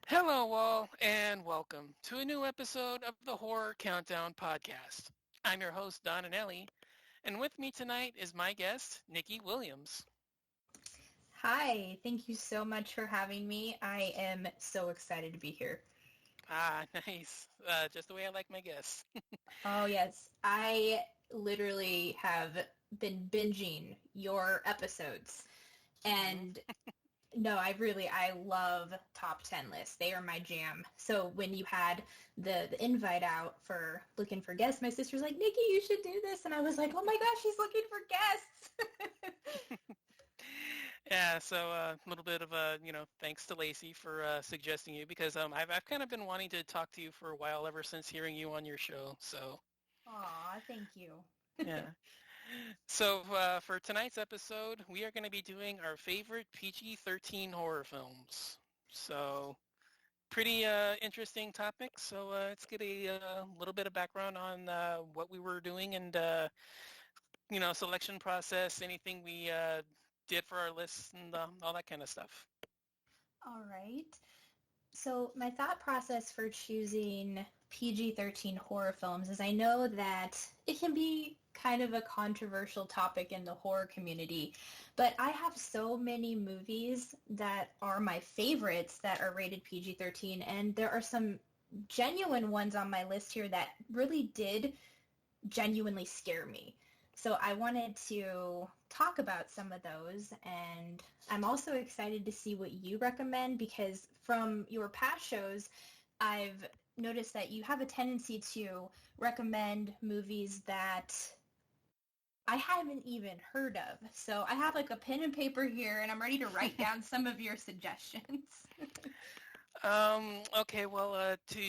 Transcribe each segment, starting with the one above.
Hello, all, and welcome to a new episode of the Horror Countdown podcast. I'm your host, Don and Ellie, and with me tonight is my guest, Nikki Williams. Hi, thank you so much for having me. I am so excited to be here. Ah, nice. Just the way I like my guests. Oh, yes. I literally have been binging your episodes. And no, I love top 10 lists. They are my jam. So when you had the invite out for looking for guests, my sister's like, Nikki, you should do this. And I was like, oh my gosh, she's looking for guests. Yeah, so a little bit of thanks to Lacey for suggesting you because I've kind of been wanting to talk to you for a while ever since hearing you on your show. So Aw, thank you. yeah. So for tonight's episode, we are going to be doing our favorite PG-13 horror films. So pretty interesting topic. So let's get a little bit of background on what we were doing and selection process, anything we did for our lists and all that kind of stuff. All right. So my thought process for choosing PG-13 horror films is I know that it can be kind of a controversial topic in the horror community, but I have so many movies that are my favorites that are rated PG-13, and there are some genuine ones on my list here that really did genuinely scare me. So I wanted to talk about some of those, and I'm also excited to see what you recommend because from your past shows, I've noticed that you have a tendency to recommend movies that I haven't even heard of. So I have like a pen and paper here, and I'm ready to write down some of your suggestions. Okay, well, to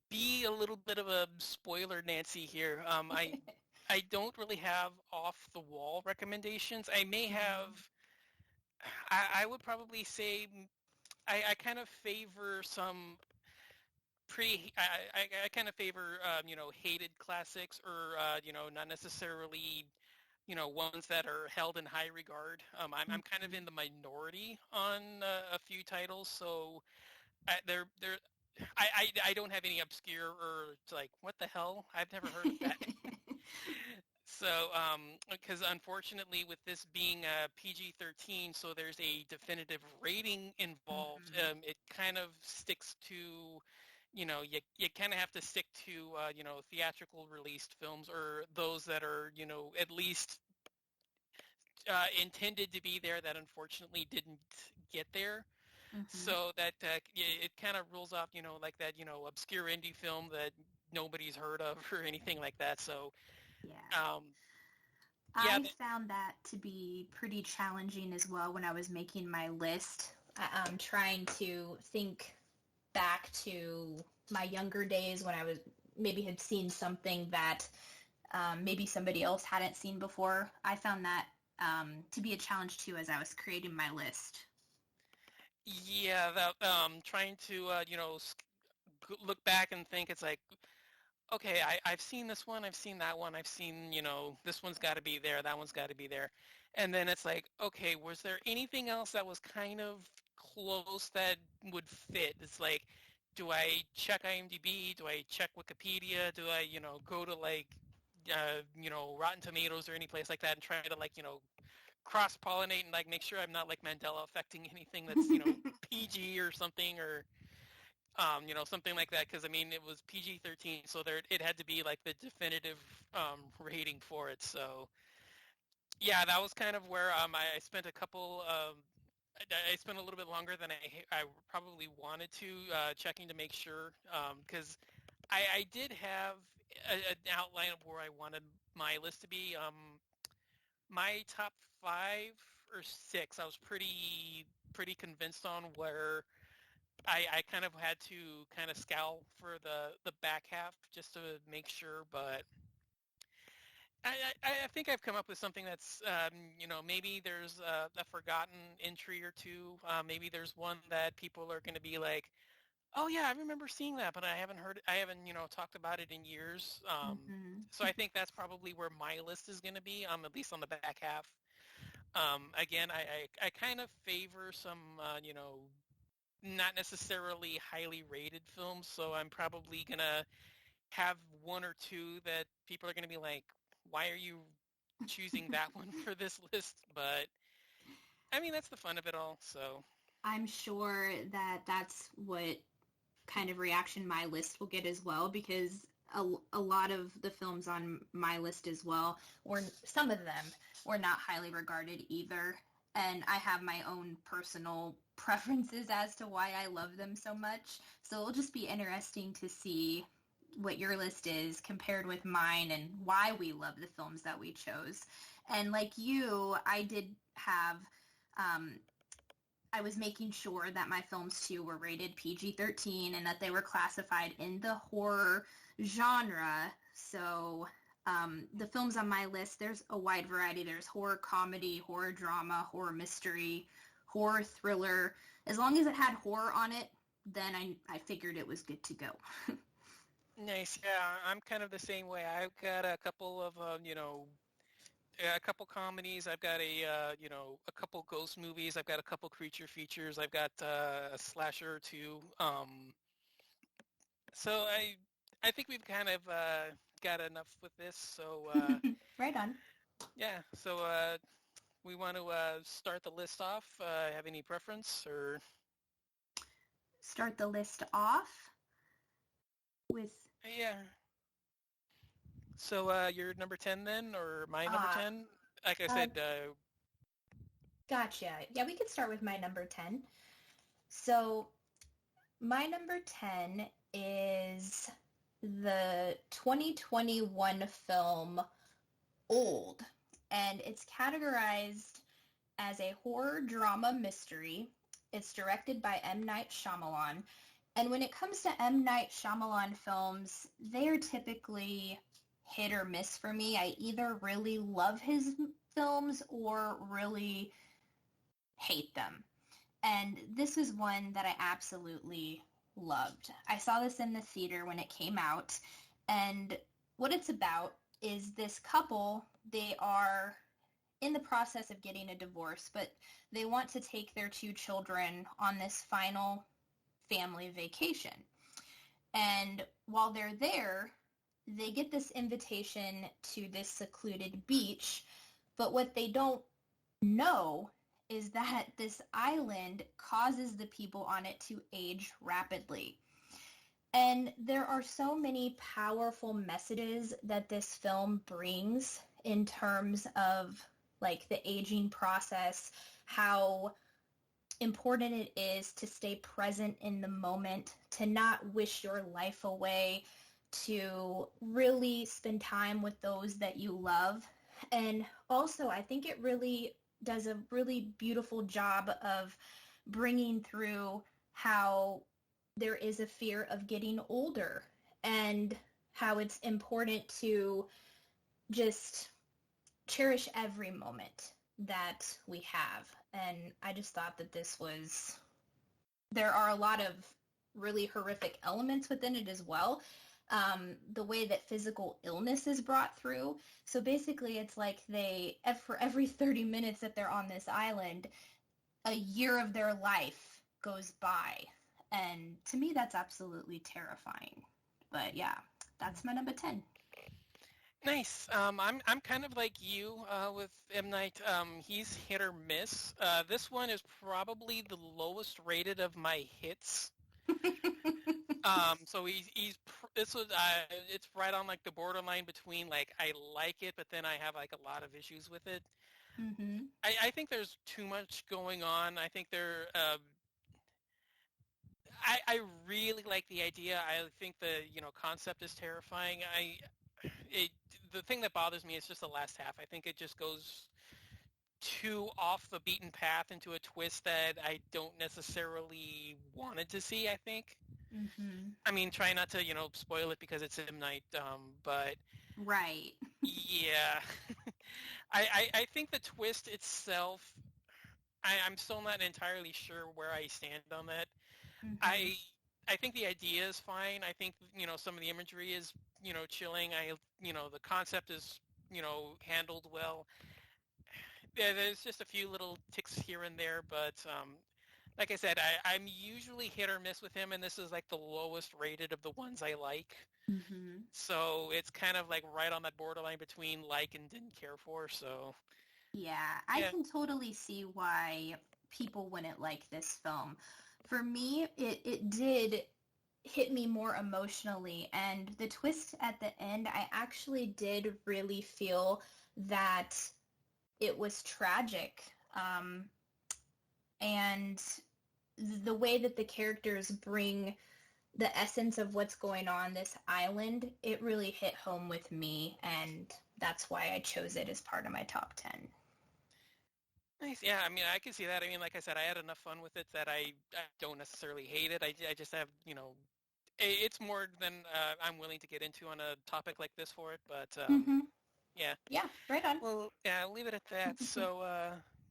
be a little bit of a spoiler Nancy here, I don't really have off-the-wall recommendations. I may have, I would probably say, I kind of favor some I kind of favor, hated classics or, not necessarily, ones that are held in high regard. I'm kind of in the minority on a few titles, so they're I don't have any obscure or it's like, what the hell? I've never heard of that. So, because unfortunately with this being a PG-13, so there's a definitive rating involved, it kind of sticks to, you kind of have to stick to, theatrical released films or those that are, at least intended to be there that unfortunately didn't get there. So that it kind of rules off, like that, obscure indie film that nobody's heard of or anything like that. So, Yeah. um, yeah, I found that to be pretty challenging as well when I was making my list. I'm trying to think back to my younger days when I was maybe had seen something that maybe somebody else hadn't seen before. I found that to be a challenge too as I was creating my list. yeah, that trying to look back and think it's like, okay, I've seen this one, I've seen that one, I've seen, this one's got to be there, that one's got to be there. And then it's like, okay, was there anything else that was kind of close that would fit? It's like, do I check IMDb? Do I check Wikipedia? Do I, go to like, Rotten Tomatoes or any place like that and try to like, cross-pollinate and like make sure I'm not like Mandela affecting anything that's, PG or something or something like that, because I mean it was PG-13, so it had to be like the definitive rating for it. So yeah, that was kind of where I spent a couple. I spent a little bit longer than I probably wanted to checking to make sure, because I did have an outline of where I wanted my list to be. My top 5 or 6, I was pretty convinced on where. I kind of had to kind of scowl for the back half just to make sure, but I think I've come up with something that's, maybe there's a forgotten entry or two. Maybe there's one that people are going to be like, oh yeah, I remember seeing that, but I haven't, talked about it in years. So I think that's probably where my list is going to be, at least on the back half. Again, I kind of favor some, not necessarily highly rated films, so I'm probably gonna have one or two that people are gonna be like, why are you choosing that one for this list? But I mean, that's the fun of it all. So I'm sure that that's what kind of reaction my list will get as well, because a lot of the films on my list as well, or some of them, were not highly regarded either. And I have my own personal preferences as to why I love them so much. So it'll just be interesting to see what your list is compared with mine and why we love the films that we chose. And like you, I did have I was making sure that my films too were rated PG-13 and that they were classified in the horror genre. So the films on my list, there's a wide variety. There's horror comedy, horror drama, horror mystery, horror thriller. As long as it had horror on it, then I figured it was good to go. nice. Yeah, I'm kind of the same way. I've got a couple of a couple comedies. I've got a couple ghost movies. I've got a couple creature features. I've got a slasher or two. So I think we've kind of got enough with this. So Right on. yeah. So we want to start the list off. Have any preference or? Start the list off with Yeah. So you're number 10 then, or my number uh, 10? Like I uh said, gotcha. Yeah, we could start with my number 10. So my number 10 is the 2021 film Old, and it's categorized as a horror drama mystery. It's directed by M. Night Shyamalan. And when it comes to M. Night Shyamalan films, they're typically hit or miss for me. I either really love his films or really hate them. And this is one that I absolutely loved. I saw this in the theater when it came out, and what it's about is this couple, they are in the process of getting a divorce, but they want to take their two children on this final family vacation. And while they're there, they get this invitation to this secluded beach, but what they don't know is that this island causes the people on it to age rapidly. And there are so many powerful messages that this film brings in terms of like the aging process, how important it is to stay present in the moment, to not wish your life away, to really spend time with those that you love. And also, I think it really does a really beautiful job of bringing through how there is a fear of getting older and how it's important to just cherish every moment that we have. And I just thought that there are a lot of really horrific elements within it as well. The way that physical illness is brought through. So basically it's like for every 30 minutes that they're on this island, a year of their life goes by. And to me, that's absolutely terrifying. But yeah, that's my number 10. nice. I'm kind of like you with M. Night. He's hit or miss. This one is probably the lowest rated of my hits. So this was it's right on like the borderline between like I like it, but then I have like a lot of issues with it. Mm-hmm. I think there's too much going on. I think I really like the idea. I think the concept is terrifying. It the thing that bothers me is just the last half. I think it just goes too off the beaten path into a twist that I don't necessarily wanted to see, I think. Mm-hmm. I mean, try not to, spoil it because it's M. Night, but Right. yeah. I think the twist itself, I'm still not entirely sure where I stand on that. Mm-hmm. I I think the idea is fine. I think, some of the imagery is, chilling. The concept is, handled well. Yeah, there's just a few little ticks here and there, but like I said, I'm usually hit or miss with him, and this is like the lowest rated of the ones I like. Hmm. So it's kind of like right on that borderline between like and didn't care for. So Yeah, I yeah, can totally see why people wouldn't like this film. For me, it did hit me more emotionally, and the twist at the end, I actually did really feel that it was tragic. And the way that the characters bring the essence of what's going on this island, it really hit home with me, and that's why I chose it as part of my top 10. nice. Yeah, I mean, I can see that. I mean, like I said, I had enough fun with it that I don't necessarily hate it. I just have, it's more than I'm willing to get into on a topic like this for it. But Mm-hmm. yeah, Yeah, right on. well, yeah, I'll leave it at that. So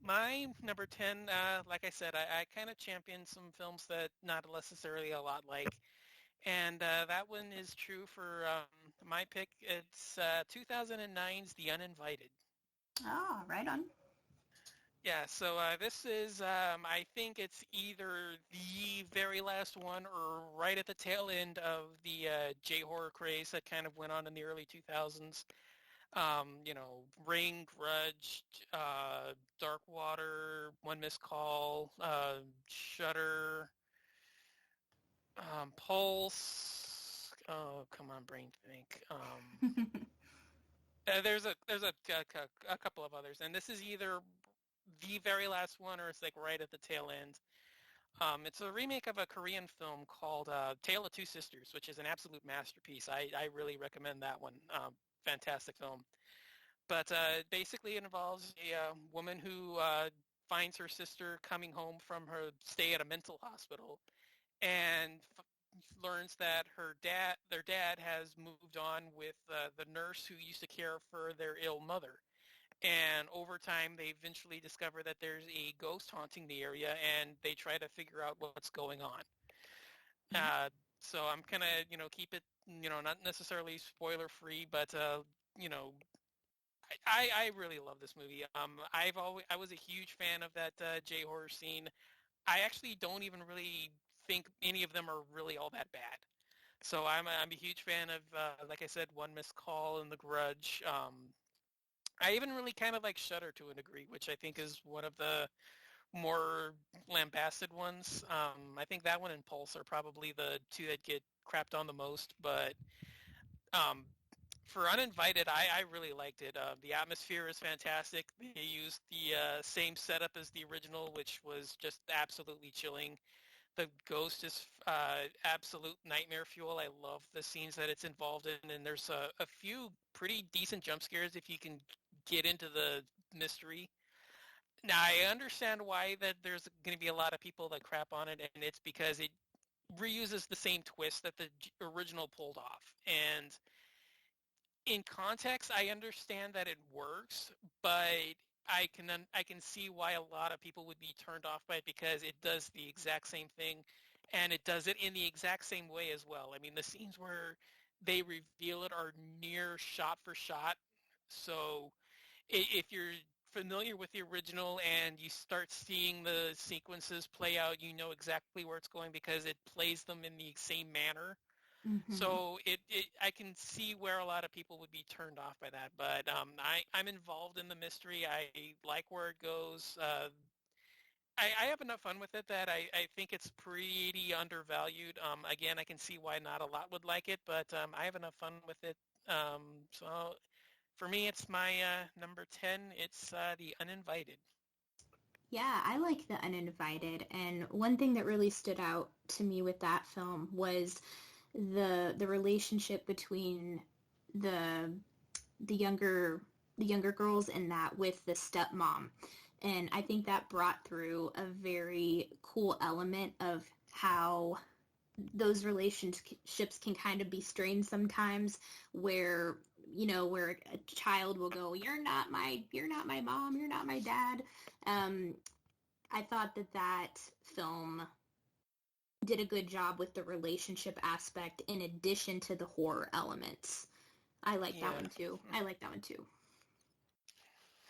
my number 10, like I said, I kind of champion some films that not necessarily a lot like. And that one is true for my pick. It's 2009's The Uninvited. Oh, right on. Yeah, so this is, I think it's either the very last one or right at the tail end of the J-horror craze that kind of went on in the early 2000s. Ring, Grudge, Dark Water, One Missed Call, Shudder, Pulse. Oh, come on, brain, think. There's a couple of others, and this is either the very last one or it's like right at the tail end. It's a remake of a Korean film called Tale of Two Sisters, which is an absolute masterpiece. I really recommend that one. Fantastic film. But basically it involves a woman who finds her sister coming home from her stay at a mental hospital and learns that their dad has moved on with the nurse who used to care for their ill mother. And over time, they eventually discover that there's a ghost haunting the area, and they try to figure out what's going on. Uh, so I'm gonna, keep it, not necessarily spoiler free, but you know, I really love this movie. I was a huge fan of that J horror scene. I actually don't even really think any of them are really all that bad. So I'm a huge fan of, like I said, One Missed Call and The Grudge. I even really kind of like Shudder to a degree, which I think is one of the more lambasted ones. I think that one and Pulse are probably the two that get crapped on the most. But um, for Uninvited, I really liked it. The atmosphere is fantastic. They used the same setup as the original, which was just absolutely chilling. The ghost is absolute nightmare fuel. I love the scenes that it's involved in, and there's a few pretty decent jump scares if you can get into the mystery. Now, I understand why that there's going to be a lot of people that crap on it, and it's because it reuses the same twist that the original pulled off. And in context, I understand that it works, but I can see why a lot of people would be turned off by it because it does the exact same thing, and it does it in the exact same way as well. I mean, the scenes where they reveal it are near shot for shot. So if you're familiar with the original and you start seeing the sequences play out, you know exactly where it's going because it plays them in the same manner. Mm-hmm. So I can see where a lot of people would be turned off by that, but I'm involved in the mystery. I like where it goes. I have enough fun with it that I think it's pretty undervalued. Again, I can see why not a lot would like it, but I have enough fun with it. So for me, it's my number 10. It's The Uninvited. Yeah, I like The Uninvited, and one thing that really stood out to me with that film was the relationship between the the younger the younger girls in that with the stepmom. And I think that brought through a very cool element of how those relationships can kind of be strained sometimes, where where a child will go, you're not my mom, you're not my dad. um I thought that film did a good job with the relationship aspect in addition to the horror elements. I like that Yeah. one too. I like that one too.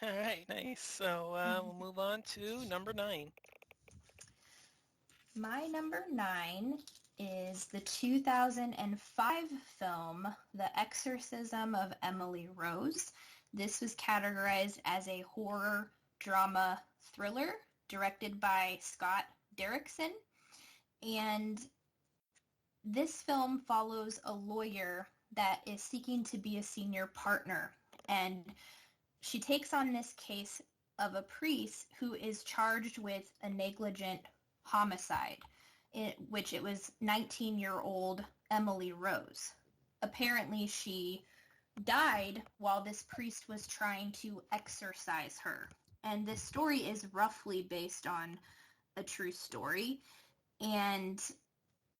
All right, nice. So we'll move on to number 9. My number 9 is the 2005 film The Exorcism of Emily Rose. This was categorized as a horror drama thriller directed by Scott Derrickson. And this film follows a lawyer that is seeking to be a senior partner. And she takes on this case of a priest who is charged with a negligent homicide, in which it was 19-year-old Emily Rose. Apparently, she died while this priest was trying to exorcise her. And this story is roughly based on a true story. And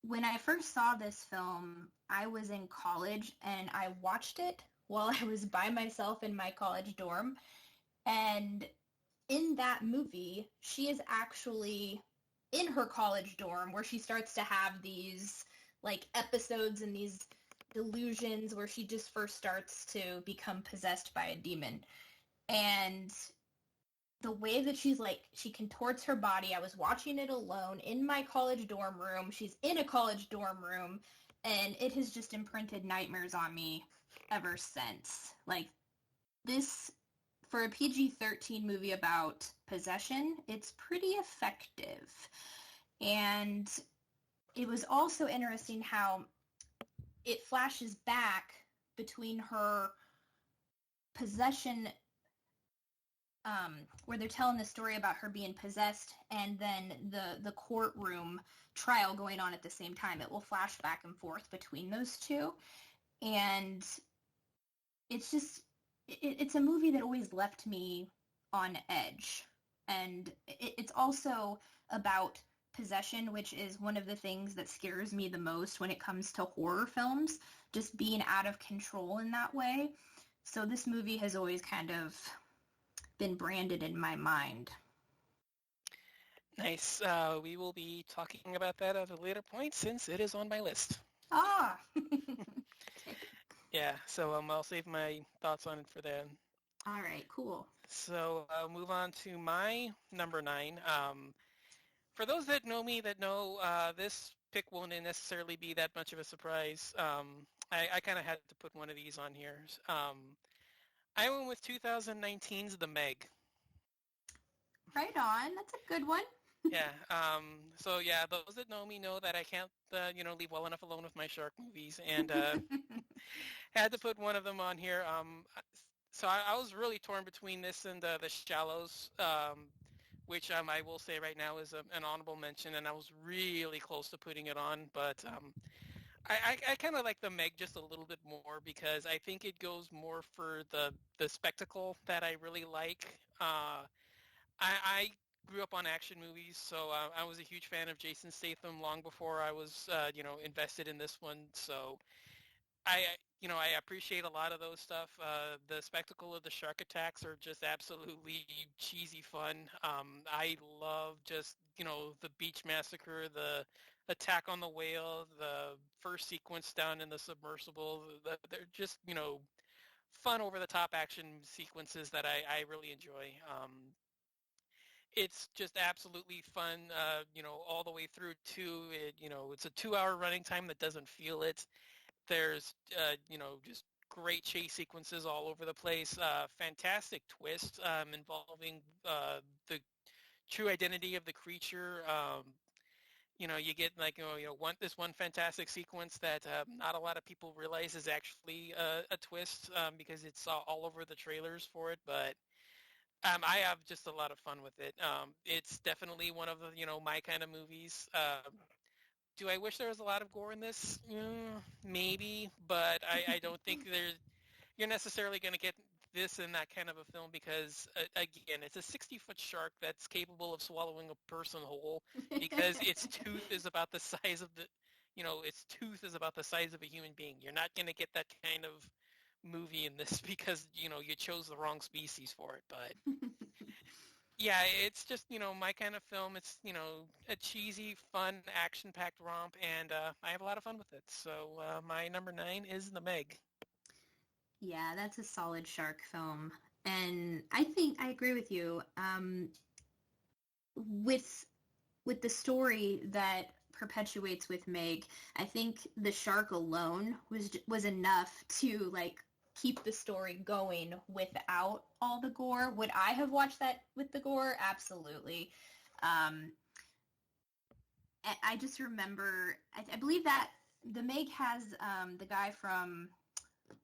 when I first saw this film, I was in college and I watched it while I was by myself in my college dorm. And in that movie, she is actually in her college dorm where she starts to have these like episodes and these delusions where she just first starts to become possessed by a demon. And the way that she contorts her body, I was watching it alone in my college dorm room. She's in a college dorm room, and it has just imprinted nightmares on me ever since. Like, this, for a PG-13 movie about possession, it's pretty effective. And it was also interesting how it flashes back between her possession, where they're telling the story about her being possessed, and then the courtroom trial going on at the same time. It will flash back and forth between those two. And it's just, it's a movie that always left me on edge. And it's also about possession, which is one of the things that scares me the most when it comes to horror films, just being out of control in that way. So this movie has always kind of been branded in my mind. Nice. We will be talking about that at a later point since it is on my list. Ah! Yeah, so I'll save my thoughts on it for then. All right, cool. So I'll move on to my number 9. For those that know me, that know this pick won't necessarily be that much of a surprise. I kind of had to put one of these on here. I went with 2019's The Meg. Right on. That's a good one. Yeah. So yeah, those that know me know that I can't, leave well enough alone with my shark movies, and had to put one of them on here. So I was really torn between this and The Shallows, which I will say right now is an honorable mention, and I was really close to putting it on, but I kind of like The Meg just a little bit more because I think it goes more for the spectacle that I really like. I grew up on action movies, so I was a huge fan of Jason Statham long before I was, invested in this one. So I appreciate a lot of those stuff. The spectacle of the shark attacks are just absolutely cheesy fun. I love just, the beach massacre, the attack on the whale, the first sequence down in the submersible. They're just, fun over-the-top action sequences that I really enjoy. It's just absolutely fun, all the way through too. It's a 2-hour running time that doesn't feel it. There's, just great chase sequences all over the place. Fantastic twist involving the true identity of the creature. You get like, this one fantastic sequence that not a lot of people realize is actually a twist because it's all over the trailers for it, but I have just a lot of fun with it. It's definitely one of the, my kind of movies. Do I wish there was a lot of gore in this? Maybe, but I don't think you're necessarily going to get this in that kind of a film because, again, it's a 60-foot shark that's capable of swallowing a person whole because its tooth is about the size of a human being. You're not going to get that kind of movie in this because, you chose the wrong species for it. But yeah, it's just, my kind of film. It's, a cheesy, fun, action-packed romp, and I have a lot of fun with it. So my number 9 is The Meg. Yeah, that's a solid shark film. And I think I agree with you. With with the story that perpetuates with Meg, I think the shark alone was enough to like keep the story going without all the gore. Would I have watched that with the gore? Absolutely. Um, I just remember, I believe that the Meg has the guy from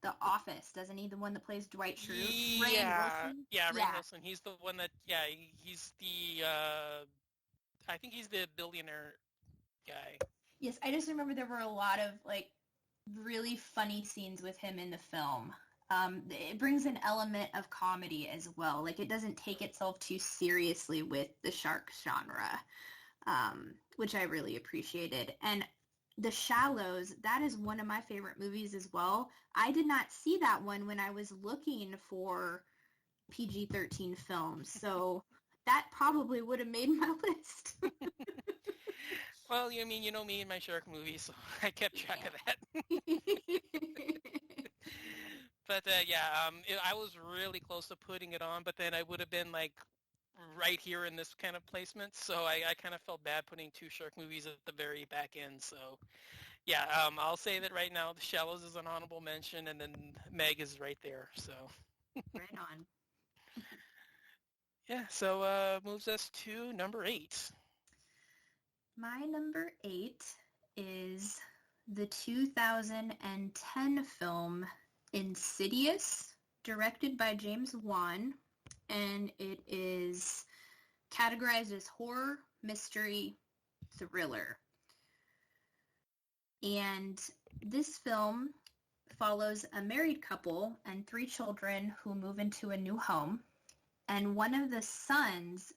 The Office, doesn't he? The one that plays Dwight Schrute, Rainn Yeah, Wilson. yeah, Rainn Yeah. Wilson. He's the one that, yeah, he's the, I think he's the billionaire guy. Yes, I just remember there were a lot of like really funny scenes with him in the film. It brings an element of comedy as well. Like it doesn't take itself too seriously with the shark genre, which I really appreciated. And The Shallows, that is one of my favorite movies as well. I did not see that one when I was looking for PG-13 films, so that probably would have made my list. Well, you mean, you know me and my shark movies, so I kept track of that. But yeah, I was really close to putting it on, but then I would have been like right here in this kind of placement, so I kind of felt bad putting two shark movies at the very back end. So yeah, I'll say that right now, The Shallows is an honorable mention, and then Meg is right there. So Right on. yeah, so moves us to number 8. My number 8 is the 2010 film Insidious, directed by James Wan, and it is categorized as horror, mystery, thriller. And this film follows a married couple and 3 children who move into a new home. And one of the sons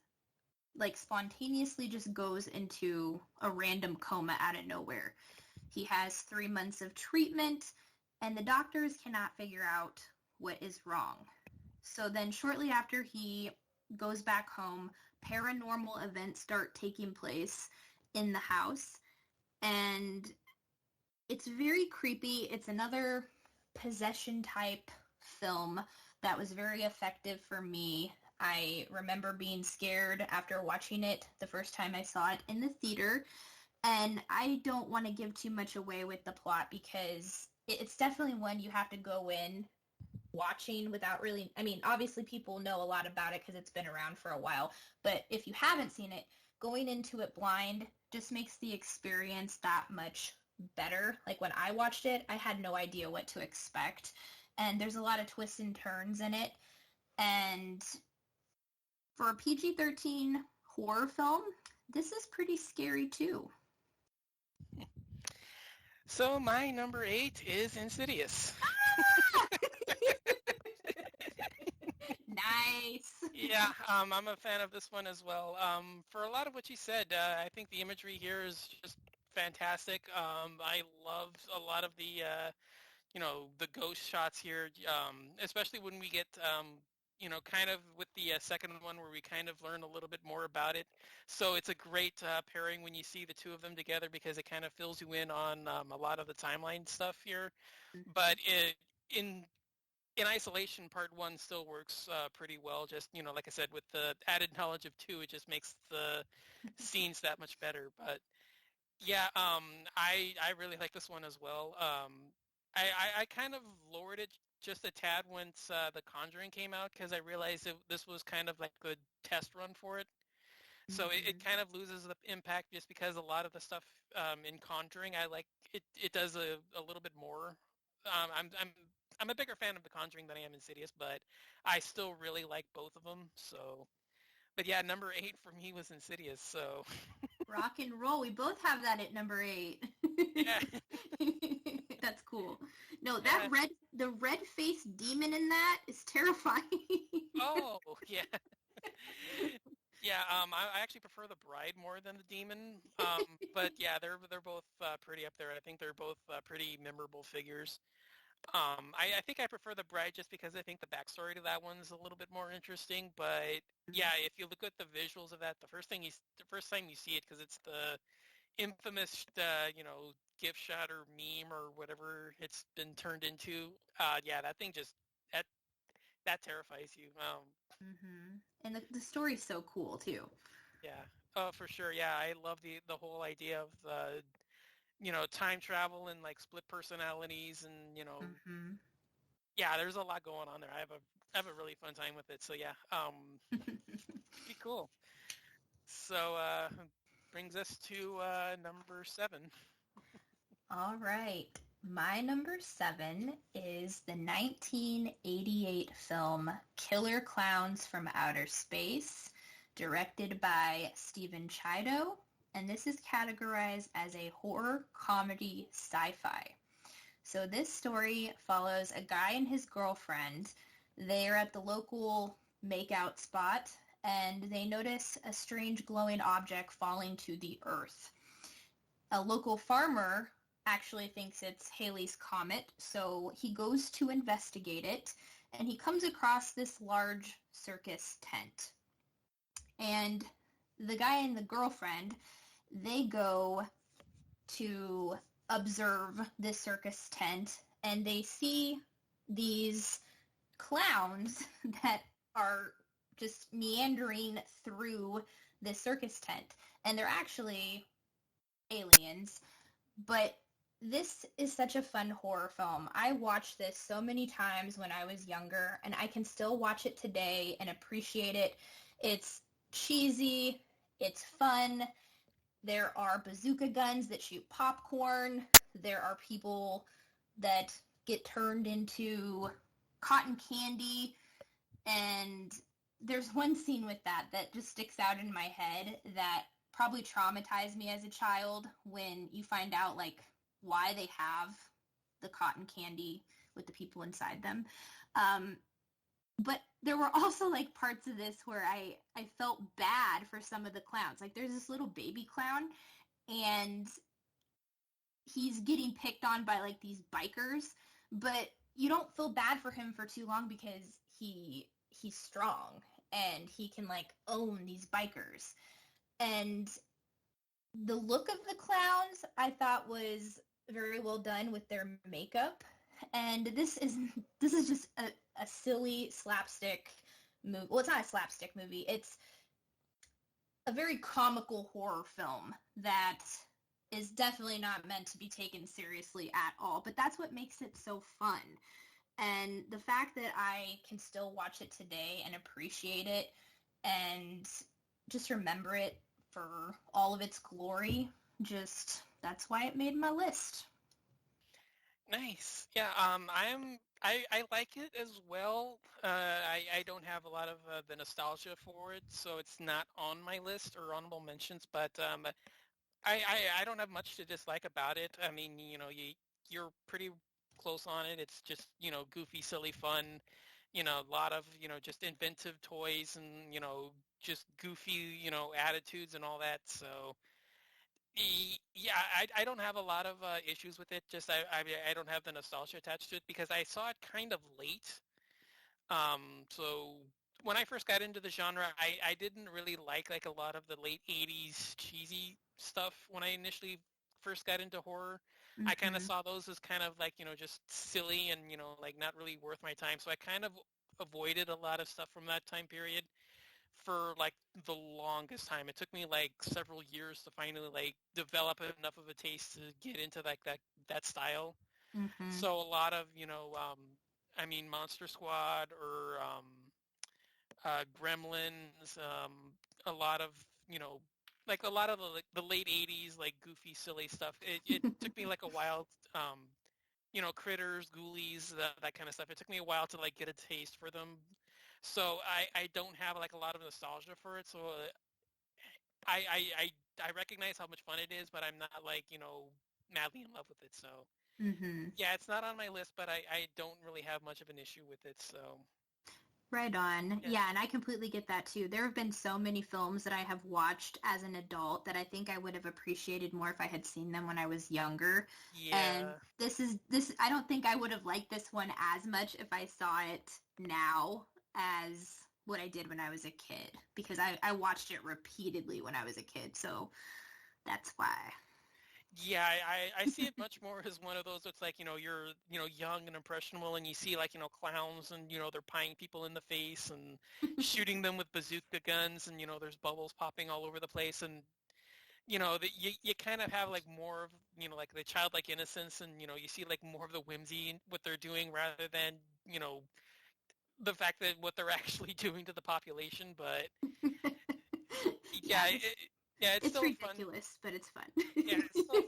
like spontaneously just goes into a random coma out of nowhere. He has 3 months of treatment and the doctors cannot figure out what is wrong. So then shortly after he goes back home, paranormal events start taking place in the house and it's very creepy. It's another possession type film that was very effective for me. I remember being scared after watching it the first time I saw it in the theater. And I don't want to give too much away with the plot because it's definitely one you have to go in watching without really, I mean, obviously people know a lot about it because it's been around for a while. But if you haven't seen it, going into it blind just makes the experience that much better. Like when I watched it, I had no idea what to expect. And there's a lot of twists and turns in it. And for a PG-13 horror film, this is pretty scary too. So my number 8 is Insidious. Nice. Yeah, I'm a fan of this one as well. For a lot of what you said, I think the imagery here is just fantastic. I love a lot of the, the ghost shots here, especially when we get, kind of with the second one where we kind of learn a little bit more about it. So it's a great pairing when you see the two of them together because it kind of fills you in on a lot of the timeline stuff here. But in isolation, part 1 still works pretty well. Just, like I said, with the added knowledge of 2, it just makes the scenes that much better. But yeah, I really like this one as well. I kind of lowered it just a tad once The Conjuring came out because I realized this was kind of like a test run for it. So it kind of loses the impact just because a lot of the stuff in Conjuring, I like it does a little bit more. I'm a bigger fan of The Conjuring than I am Insidious, but I still really like both of them. So, but yeah, number 8 for me was Insidious. So Rock and roll. We both have that at number 8. yeah, That's cool. No, yeah. the red-faced demon in that is terrifying. Oh yeah. Yeah, I actually prefer the bride more than the demon. But yeah, they're both pretty up there. I think they're both pretty memorable figures. I think I prefer the bride just because I think the backstory to that one's a little bit more interesting. But yeah, if you look at the visuals of that, the first time you see it, because it's the infamous, gift shot or meme or whatever it's been turned into. Yeah, that thing just that that terrifies you. Mm-hmm. And the story's so cool too. Yeah. Oh, for sure. Yeah, I love the whole idea of time travel and like split personalities and Mm-hmm. yeah, there's a lot going on there. I have a really fun time with it. So yeah, pretty cool. So brings us to number 7. All right. My number 7 is the 1988 film Killer Clowns from Outer Space, directed by Stephen Chido, and this is categorized as a horror comedy sci-fi. So this story follows a guy and his girlfriend. They're at the local makeout spot and they notice a strange glowing object falling to the earth. A local farmer actually thinks it's Halley's Comet, so he goes to investigate it, and he comes across this large circus tent. And the guy and the girlfriend, they go to observe this circus tent, and they see these clowns that are just meandering through this circus tent. And they're actually aliens, but this is such a fun horror film. I watched this so many times when I was younger, and I can still watch it today and appreciate it. It's cheesy, it's fun. There are bazooka guns that shoot popcorn. There are people that get turned into cotton candy. And there's one scene with that just sticks out in my head that probably traumatized me as a child, when you find out like why they have the cotton candy with the people inside them. But there were also like parts of this where I felt bad for some of the clowns. Like there's this little baby clown, and he's getting picked on by like these bikers, but you don't feel bad for him for too long because he's strong and he can like own these bikers. And the look of the clowns I thought was very well done with their makeup. And this is just a silly slapstick movie. Well, it's not a slapstick movie. It's a very comical horror film that is definitely not meant to be taken seriously at all. But that's what makes it so fun. And the fact that I can still watch it today and appreciate it and just remember it for all of its glory, that's why it made my list. Nice. Yeah, I like it as well. I don't have a lot of the nostalgia for it, so it's not on my list or honorable mentions, but I don't have much to dislike about it. I mean, you're pretty close on it. It's just, goofy, silly fun, a lot of, just inventive toys and, just goofy, attitudes and all that. So yeah, I don't have a lot of issues with it. Just I don't have the nostalgia attached to it because I saw it kind of late. So when I first got into the genre, I didn't really like a lot of the late 80s cheesy stuff when I initially first got into horror. I kind of Mm-hmm. saw those as kind of like, just silly and, like not really worth my time. So I kind of avoided a lot of stuff from that time period for like the longest time. It took me like several years to finally like develop enough of a taste to get into like that style. Mm-hmm. So a lot of I mean Monster Squad or Gremlins, a lot of like a lot of the late '80s like goofy silly stuff. It took me like a while. Critters, Ghoulies, that kind of stuff. It took me a while to like get a taste for them. So I don't have like a lot of nostalgia for it. So I, I I I recognize how much fun it is, but I'm not like madly in love with it. So Mm-hmm. yeah, it's not on my list, but I don't really have much of an issue with it. So Right on. yeah, Yeah, and I completely get that too. There have been so many films that I have watched as an adult that I think I would have appreciated more if I had seen them when I was younger. And yeah, this I don't think I would have liked this one as much if I saw it now as what I did when I was a kid, because I watched it repeatedly when I was a kid. So that's why. Yeah, I see it much more as one of those. It's like, you're, young and impressionable, and you see like, clowns, and they're pieing people in the face and shooting them with bazooka guns, and there's bubbles popping all over the place, and that you kind of have like more of, like the childlike innocence, and you see like more of the whimsy in what they're doing rather than the fact that what they're actually doing to the population. But Yeah, yeah, yeah, it's it's still fun. ridiculous, but it's fun. Yeah, it's still,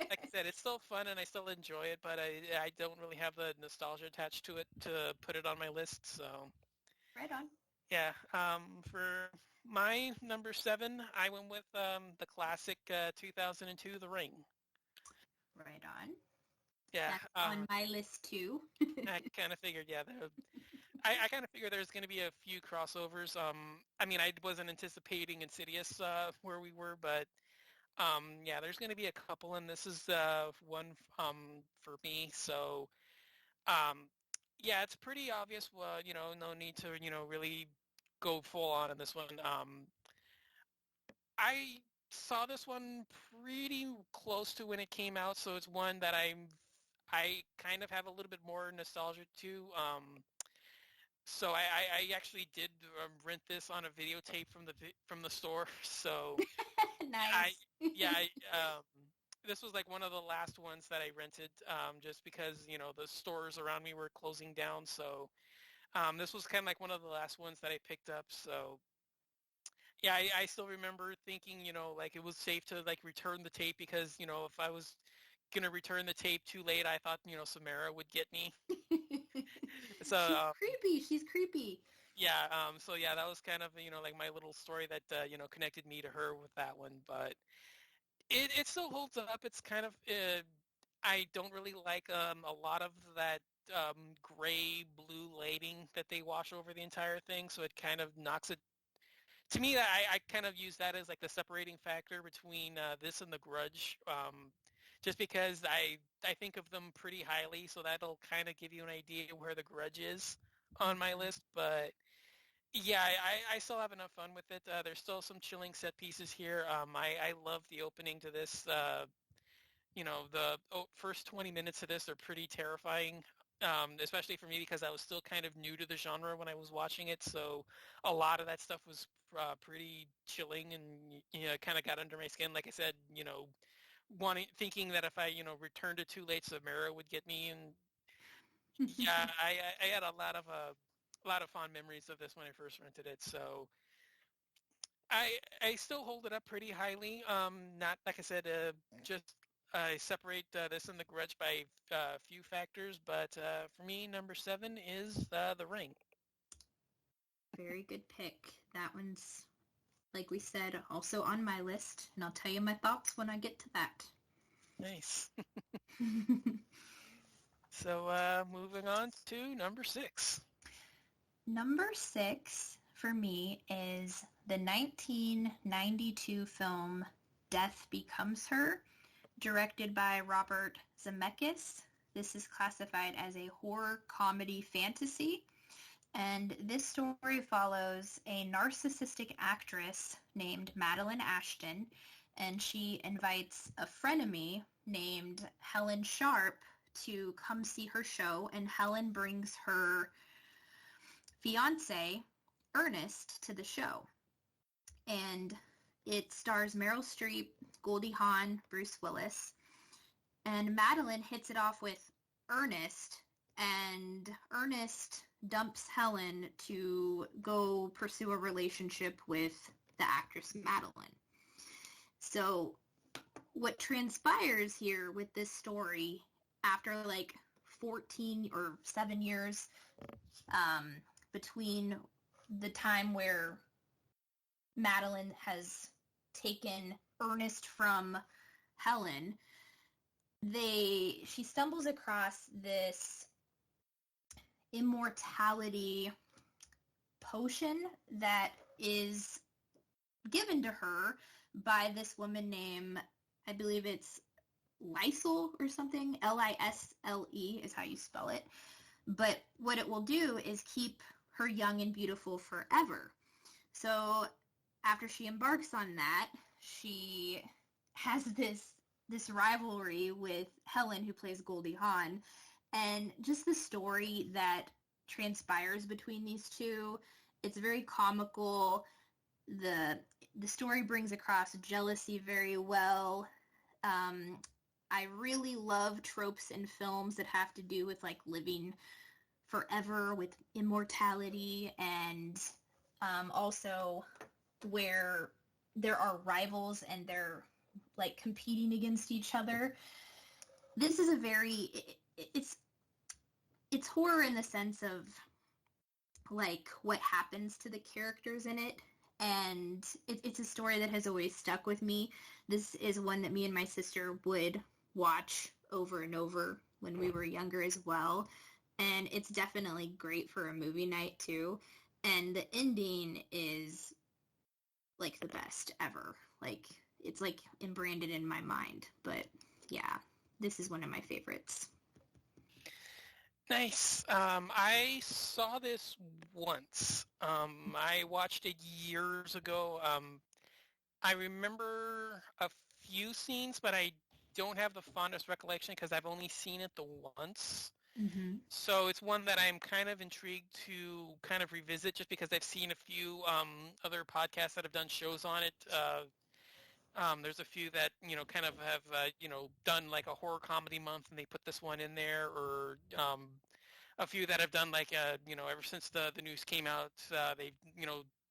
like I said, it's still fun, and I still enjoy it, but I don't really have the nostalgia attached to it to put it on my list. So Right on. yeah, for my number 7, I went with the classic 2002 The Ring. Right on. Yeah, That's on my list too. I kind of figured. Yeah, I kind of figured there's going to be a few crossovers. I mean, I wasn't anticipating Insidious where we were, but yeah, there's going to be a couple, and this is one for me. So um, yeah, it's pretty obvious. No need to really go full on in this one. I saw this one pretty close to when it came out, so it's one that I kind of have a little bit more nostalgia to. So I actually did rent this on a videotape from the store. So I Nice. yeah this was like one of the last ones that I rented, just because the stores around me were closing down. So this was kind of like one of the last ones that I picked up. So yeah, I still remember thinking, like it was safe to like return the tape because, if I was gonna return the tape too late, I thought, Samara would get me. So She's creepy. She's creepy. yeah, so yeah, that was kind of, like my little story that, connected me to her with that one. But it still holds up. It's kind of, I don't really like a lot of that gray blue lighting that they wash over the entire thing. So it kind of knocks it. To me, I kind of use that as like the separating factor between this and The Grudge, just because I think of them pretty highly, so that'll kind of give you an idea where The Grudge is on my Mhm. list. But yeah, I still have enough fun with it. There's still some chilling set pieces here. I love the opening to this. The first 20 minutes of this are pretty terrifying, especially for me because I was still kind of new to the genre when I was watching it. So a lot of that stuff was pretty chilling, and kind of got under my skin. Like I said, thinking that if I returned it too late, Samara would get me. And yeah, I had a lot of fond memories of this when I first rented it. So I still hold it up pretty highly. Not like I said, just I separate this and The Grudge by a few factors, but for me, number 7 is The Ring. Very good pick. That one's, like we said, also on my list, and I'll tell you my thoughts when I get to that. Nice. So moving on to number 6. Number 6 for me is the 1992 film Death Becomes Her, directed by Robert Zemeckis. This is classified as a horror comedy fantasy. And this story follows a narcissistic actress named Madeline Ashton, and she invites a frenemy named Helen Sharp to come see her show, and Helen brings her fiance, Ernest, to the show. And it stars Meryl Streep, Goldie Hawn, Bruce Willis, and Madeline hits it off with Ernest, and Ernest dumps Helen to go pursue a relationship with the actress Madeline. So what transpires here with this story after like 14 or 7 years between the time where Madeline has taken Ernest from Helen, she stumbles across this immortality potion that is given to her by this woman named, I believe it's Lysel or something. Lisle is how you spell it. But what it will do is keep her young and beautiful forever. So after she embarks on that, she has this this rivalry with Helen, who plays Goldie Hawn, and just the story that transpires between these two. It's very comical. The the story brings across jealousy very well. Um, I really love tropes in films that have to do with like living forever with immortality and also where there are rivals and they're like competing against each other. This is a very it's horror in the sense of like what happens to the characters in it, and it's a story that has always stuck with me. This is one that me and my sister would watch over and over when we were younger as well, and it's definitely great for a movie night too. And the ending is like the best ever. Like it's like branded in my mind. But yeah, this is one of my favorites. Nice. I saw this once. I watched it years ago. I remember a few scenes, but I don't have the fondest recollection because I've only seen it the once. Mm-hmm. So it's one that I'm kind of intrigued to kind of revisit just because I've seen a few other podcasts that have done shows on it. There's a few that, kind of have, done like a horror comedy month and they put this one in there, or a few that have done like, ever since the news came out, they,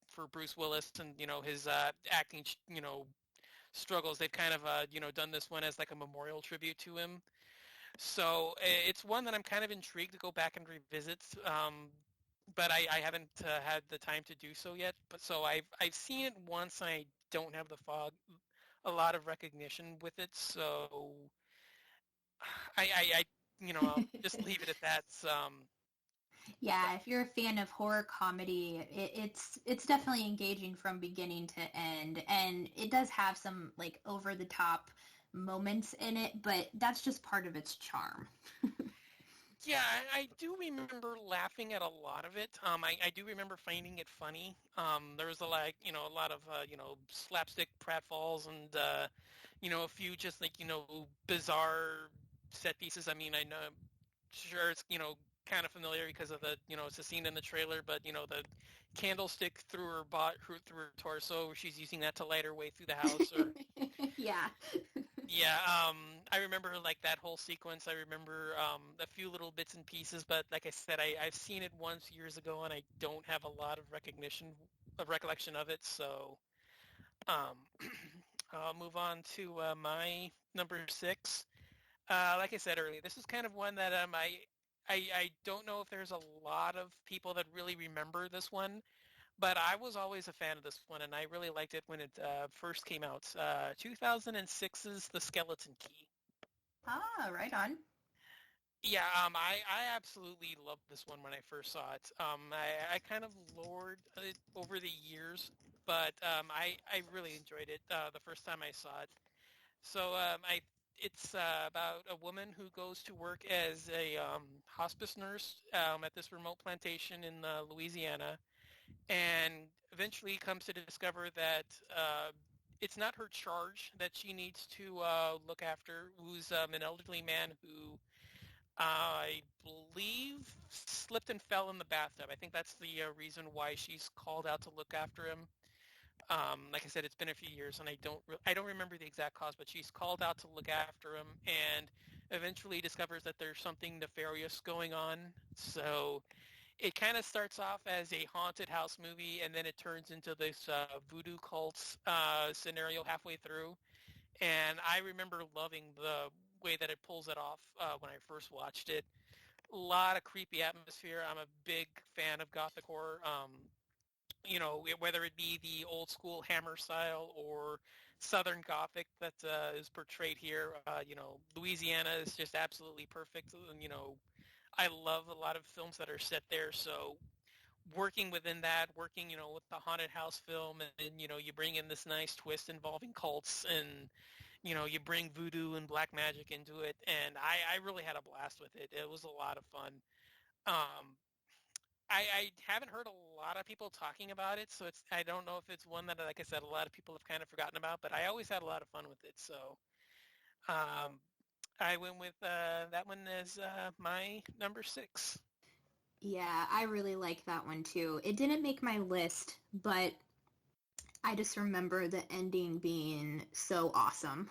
for Bruce Willis and, his acting, struggles, they've kind of, done this one as like a memorial tribute to him. So it's one that I'm kind of intrigued to go back and revisit, but I haven't had the time to do so yet. But so I've seen it once, and I don't have a lot of recognition with it. So I I'll just leave it at that. Yeah, if you're a fan of horror comedy, it's definitely engaging from beginning to end, and it does have some like over the top moments in it, but that's just part of its charm. Yeah, I do remember laughing at a lot of it. I do remember finding it funny. There was a lot of, slapstick pratfalls and, a few just like, bizarre set pieces. I mean, I know, sure it's, kind of familiar because of the, it's a scene in the trailer, but, the candlestick through her torso, where she's using that to light her way through the house, or Yeah. yeah, I remember like that whole sequence. I remember a few little bits and pieces, but like I said, I've seen it once years ago, and I don't have a lot of recollection of it. So um, I'll move on to my number six. Like I said earlier, this is kind of one that I don't know if there's a lot of people that really remember this one, but I was always a fan of this one, and I really liked it when it first came out. 2006's The Skeleton Key. Ah, right on. Yeah, I absolutely loved this one when I first saw it. I kind of lowered it over the years, but I really enjoyed it the first time I saw it. So it's about a woman who goes to work as a hospice nurse at this remote plantation in Louisiana, and eventually comes to discover that it's not her charge that she needs to look after, who's an elderly man who I believe slipped and fell in the bathtub. I think that's the reason why she's called out to look after him. Like I said, it's been a few years, and I don't remember the exact cause, but she's called out to look after him, and eventually discovers that there's something nefarious going on. So it kind of starts off as a haunted house movie, and then it turns into this voodoo cult scenario halfway through. And I remember loving the way that it pulls it off when I first watched it. A lot of creepy atmosphere. I'm a big fan of gothic horror. Whether it be the old school Hammer style or Southern Gothic that is portrayed here. Louisiana is just absolutely perfect. And, I love a lot of films that are set there. So working within that, with the haunted house film, and you bring in this nice twist involving cults, and you bring voodoo and black magic into it, and I really had a blast with it. It was a lot of fun. Um, I haven't heard a lot of people talking about it, so I don't know if it's one that, like I said, a lot of people have kind of forgotten about, but I always had a lot of fun with it. So Um, I went with that one as my number 6. Yeah, I really like that one too. It didn't make my list, but I just remember the ending being so awesome.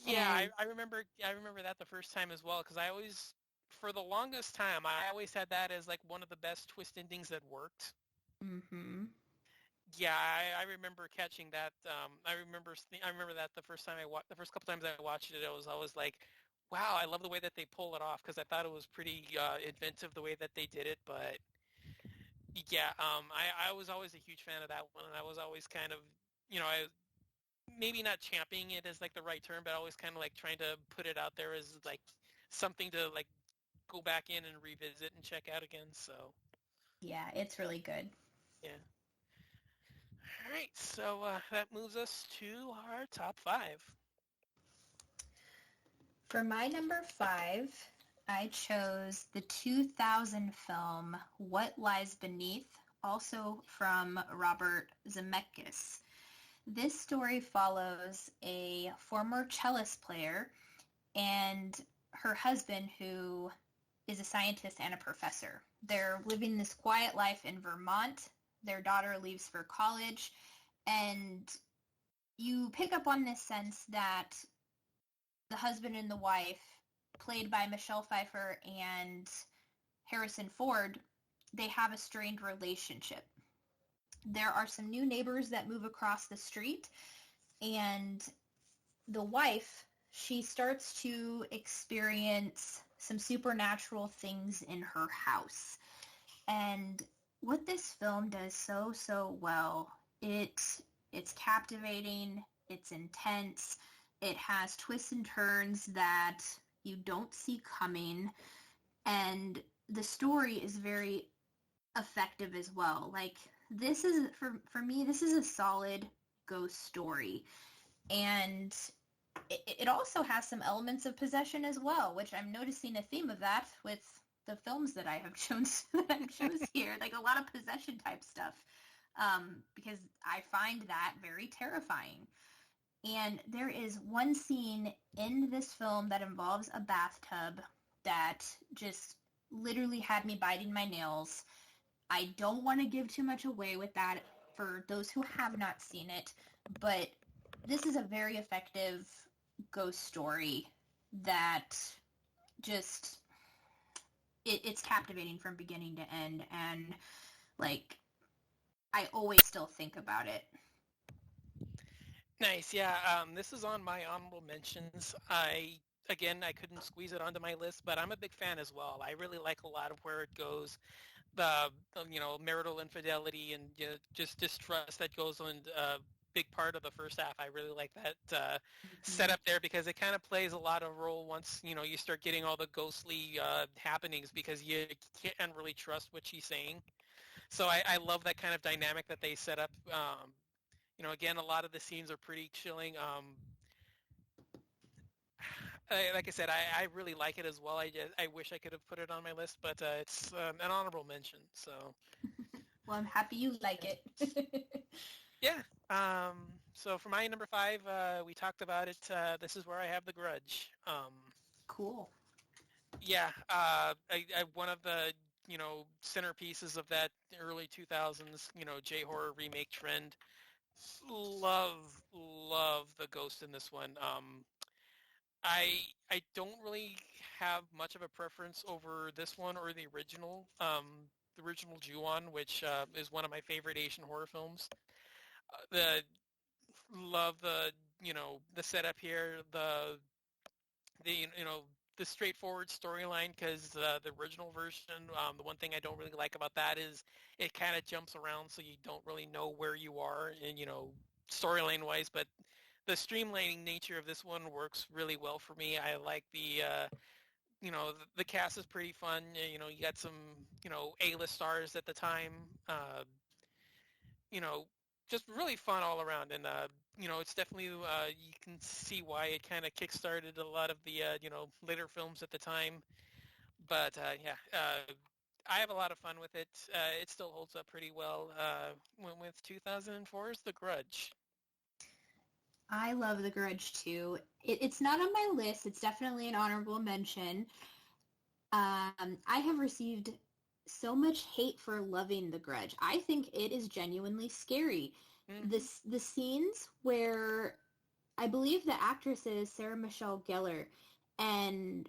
Yeah, And I remember that the first time as well because I always, for the longest time, I always had that as like one of the best twist endings that worked. mhm. Yeah, I remember catching that. I remember that the first time the first couple times I watched it, I was always like, wow, I love the way that they pull it off because I thought it was pretty inventive the way that they did it. But yeah, I was always a huge fan of that one, and I was always kind of, I maybe not championing it as like the right term, but always kind of like trying to put it out there as like something to like go back in and revisit and check out again. So Yeah, it's really good. yeah. All right, so that moves us to our top 5. For my number 5, I chose the 2000 film What Lies Beneath, also from Robert Zemeckis. This story follows a former cellist player and her husband, who is a scientist and a professor. They're living this quiet life in Vermont. Their daughter leaves for college, and you pick up on this sense that the husband and the wife, played by Michelle Pfeiffer and Harrison Ford, they have a strained relationship. There are some new neighbors that move across the street, and the wife, she starts to experience some supernatural things in her house. And what this film does so well, it's captivating, it's intense, it has twists and turns that you don't see coming, and the story is very effective as well. Like, this is, for me, this is a solid ghost story. And it also has some elements of possession as well, which I'm noticing a theme of that with the films that I have chose here, like a lot of possession type stuff, because I find that very terrifying. And there is one scene in this film that involves a bathtub that just literally had me biting my nails. I don't want to give too much away with that for those who have not seen it, but this is a very effective ghost story that just it's captivating from beginning to end, and like I always still think about it. Nice. Yeah. This is on my honorable mentions. I couldn't squeeze it onto my list, but I'm a big fan as well. I really like a lot of where it goes. The marital infidelity and just distrust that goes on a big part of the first half. I really like that Mm-hmm. setup there because it kind of plays a lot of role once you start getting all the ghostly happenings because you can't really trust what she's saying. So I love that kind of dynamic that they set up. Again, a lot of the scenes are pretty chilling. Like I said, I really like it as well. I wish I could have put it on my list, but it's an honorable mention. So Well, I'm happy you like yeah. it. Yeah. So for my number 5, we talked about it. This is where I have The Grudge. Cool. Yeah. One of the centerpieces of that early 2000s J horror remake trend. Love the ghost in this one. I don't really have much of a preference over this one or the original Ju-on, which is one of my favorite Asian horror films. The love the setup here, the the straightforward storyline because the original version, the one thing I don't really like about that is it kind of jumps around, so you don't really know where you are and storyline wise, but the streamlining nature of this one works really well for me. I like the cast is pretty fun. You got some A-list stars at the time. You know, just really fun all around, and it's definitely you can see why it kind of kickstarted a lot of the later films at the time. But yeah, I have a lot of fun with it. It still holds up pretty well. Went with 2004's The Grudge. I love The Grudge too. It's not on my list. It's definitely an honorable mention. I have received so much hate for loving The Grudge. I think it is genuinely scary. Hmm. The scenes where I believe the actress is Sarah Michelle Gellar, and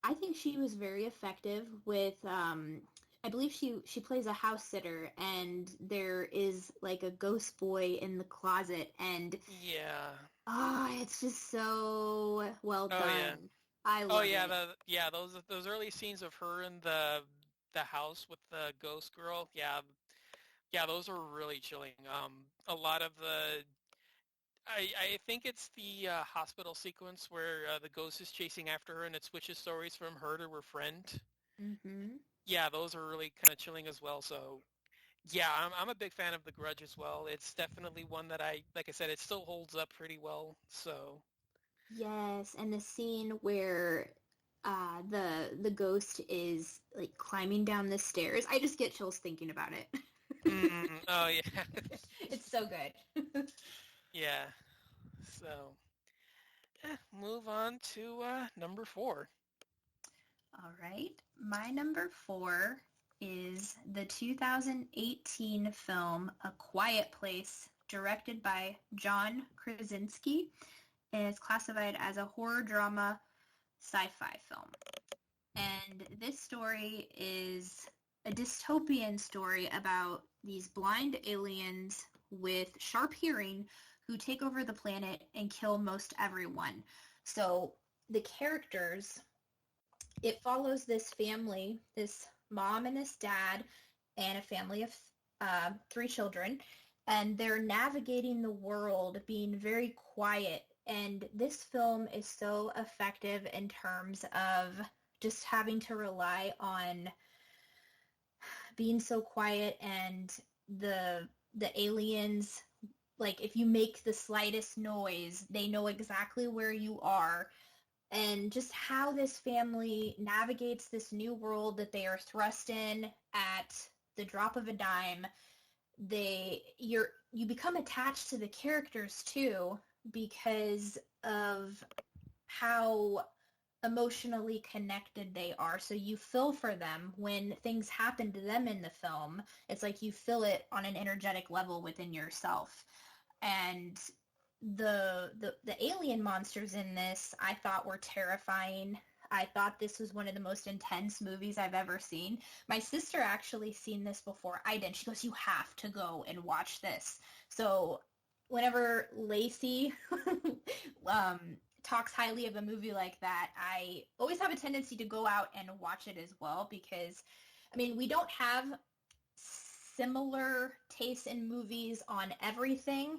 I think she was very effective with I believe she plays a house sitter and there is like a ghost boy in the closet and Yeah. it's just so well Oh yeah. done. I Oh love yeah. it. Those early scenes of her in the house with the ghost girl. Yeah. Yeah. Those are really chilling. A lot of the I think it's the hospital sequence where the ghost is chasing after her and it switches stories from her to her friend. Hmm. Yeah, those are really kind of chilling as well. So yeah, I'm a big fan of The Grudge as well. It's definitely one that like I said, it still holds up pretty well. So Yes, and the scene where the ghost is like climbing down the stairs. I just get chills thinking about it. oh yeah, It's so good. yeah. So move on to number four. All right. My number four is the 2018 film A Quiet Place, directed by John Krasinski, and it's classified as a horror drama sci-fi film. And this story is a dystopian story about these blind aliens with sharp hearing who take over the planet and kill most everyone. So the characters, it follows this family, this mom and this dad, and a family of three children, and they're navigating the world being very quiet. And this film is so effective in terms of just having to rely on being so quiet and the aliens, like if you make the slightest noise, they know exactly where you are, and just how this family navigates this new world that they are thrust in at the drop of a dime. You become attached to the characters too because of how emotionally connected they are. So you feel for them when things happen to them in the film. It's like you feel it on an energetic level within yourself. And the alien monsters in this I thought were terrifying. I thought this was one of the most intense movies I've ever seen. My sister actually seen this before I did. She goes, "You have to go and watch this." So whenever Lacey um, talks highly of a movie like that, I always have a tendency to go out and watch it as well because, I mean, we don't have similar tastes in movies on everything,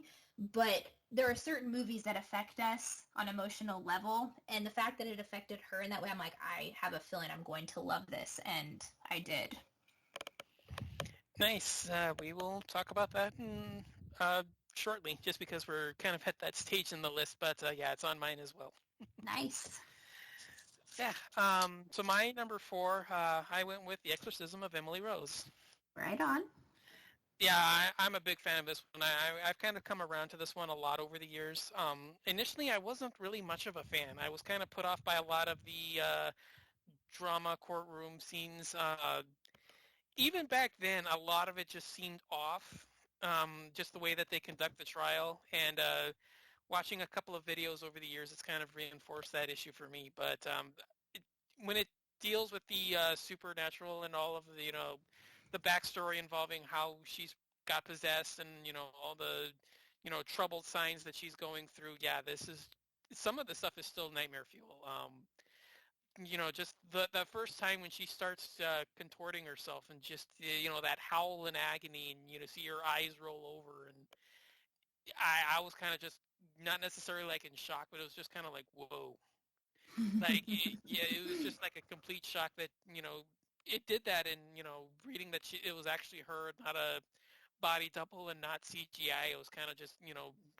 but there are certain movies that affect us on emotional level, and the fact that it affected her in that way, I'm like, I have a feeling I'm going to love this, and I did. Nice. We will talk about that shortly, just because we're kind of at that stage in the list. But yeah, it's on mine as well. Nice. Yeah. So my number four, I went with The Exorcism of Emily Rose. Right on. Yeah, I'm a big fan of this one. I've kind of come around to this one a lot over the years. Initially, I wasn't really much of a fan. I was kind of put off by a lot of the drama courtroom scenes. Even back then, a lot of it just seemed off. Just the way that they conduct the trial, and watching a couple of videos over the years, it's kind of reinforced that issue for me. But it, when it deals with the supernatural and all of the, the backstory involving how she's got possessed and, all the, troubled signs that she's going through, yeah, this is, some of the stuff is still nightmare fuel. Just the first time when she starts contorting herself and just, that howl in agony and, see her eyes roll over. And I was kind of just not necessarily like in shock, but it was just kind of like, whoa. Like, yeah, it was just like a complete shock that, it did that, and, reading that it was actually her, not a body double and not CGI. It was kind of just,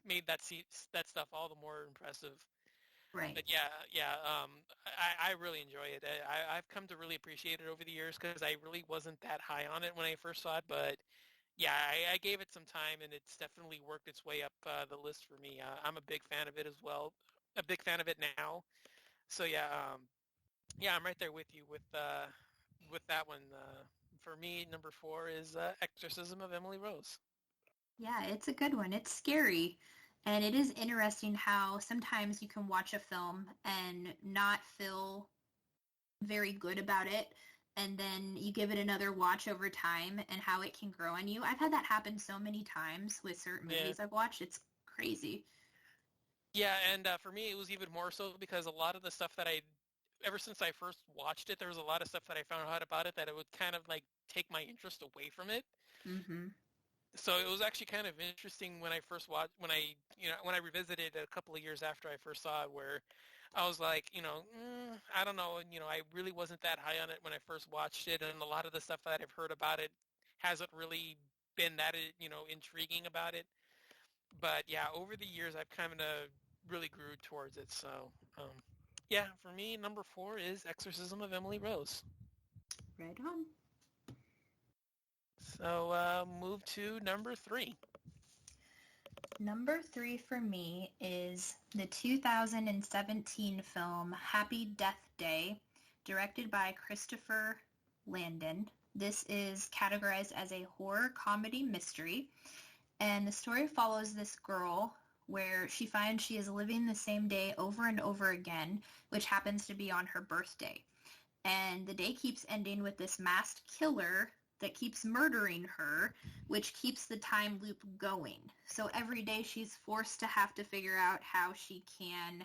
made that stuff all the more impressive. Right. But yeah, yeah, I really enjoy it. I've come to really appreciate it over the years because I really wasn't that high on it when I first saw it, but yeah, I gave it some time, and it's definitely worked its way up the list for me. I'm a big fan of it as well. A big fan of it now. So yeah, I'm right there with you with that one. For me, number 4 is Exorcism of Emily Rose. Yeah, it's a good one. It's scary. And it is interesting how sometimes you can watch a film and not feel very good about it. And then you give it another watch over time and how it can grow on you. I've had that happen so many times with certain Yeah. movies I've watched. It's crazy. Yeah, and for me, it was even more so because a lot of the stuff that ever since I first watched it, there was a lot of stuff that I found out about it that it would kind of like take my interest away from it. Mm-hmm. So it was actually kind of interesting when I first watched, when I revisited it a couple of years after I first saw it, where I was like, I don't know, and I really wasn't that high on it when I first watched it, and a lot of the stuff that I've heard about it hasn't really been that, intriguing about it. But yeah, over the years, I've kind of really grew towards it. So yeah, for me, number 4 is Exorcism of Emily Rose. Right on. So move to number 3. Number 3 for me is the 2017 film Happy Death Day, directed by Christopher Landon. This is categorized as a horror comedy mystery, and the story follows this girl where she finds she is living the same day over and over again, which happens to be on her birthday. And the day keeps ending with this masked killer that keeps murdering her, which keeps the time loop going. So every day she's forced to have to figure out how she can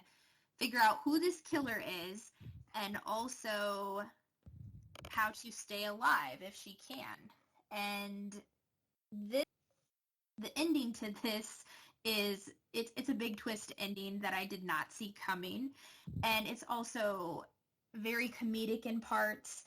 figure out who this killer is and also how to stay alive if she can. And this the ending to this is it's a big twist ending that I did not see coming. And it's also very comedic in parts,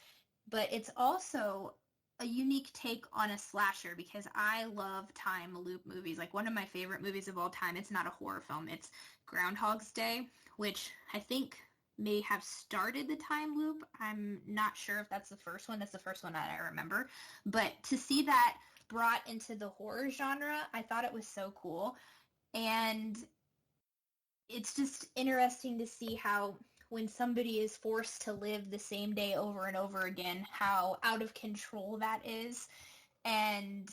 but it's also a unique take on a slasher because I love time loop movies. Like one of my favorite movies of all time, it's not a horror film. It's Groundhog's Day, which I think may have started the time loop. I'm not sure if that's the first one. That's the first one that I remember. But to see that brought into the horror genre, I thought it was so cool. And it's just interesting to see how when somebody is forced to live the same day over and over again, how out of control that is. And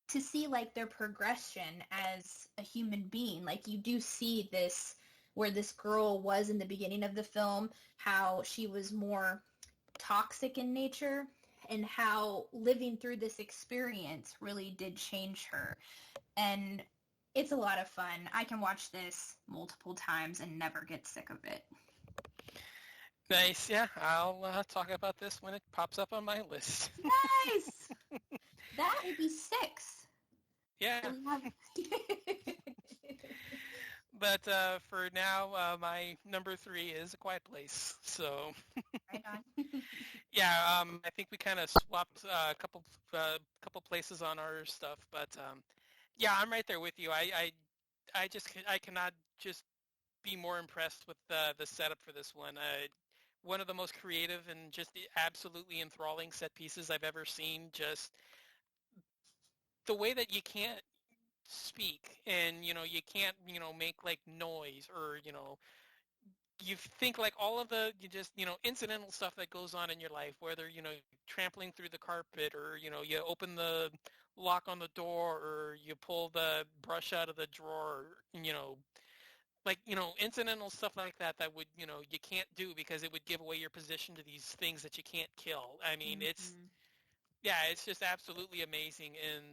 to see like their progression as a human being. Like you do see this where this girl was in the beginning of the film, how she was more toxic in nature and how living through this experience really did change her. And it's a lot of fun. I can watch this multiple times and never get sick of it. Nice. Yeah, I'll talk about this when it pops up on my list. Nice! That would be 6. Yeah, So we have... but for now, my number 3 is A Quiet Place. So Right on. yeah, I think we kind of swapped a couple places on our stuff, but yeah, I'm right there with you. I cannot just be more impressed with the setup for this one. One of the most creative and just absolutely enthralling set pieces I've ever seen. Just the way that you can't speak and you can't make like noise or you think like all of the you just incidental stuff that goes on in your life, whether trampling through the carpet or you open the lock on the door or you pull the brush out of the drawer, like incidental stuff like that that would you can't do because it would give away your position to these things that you can't kill. I mean, it's Mm-hmm. yeah, it's just absolutely amazing, and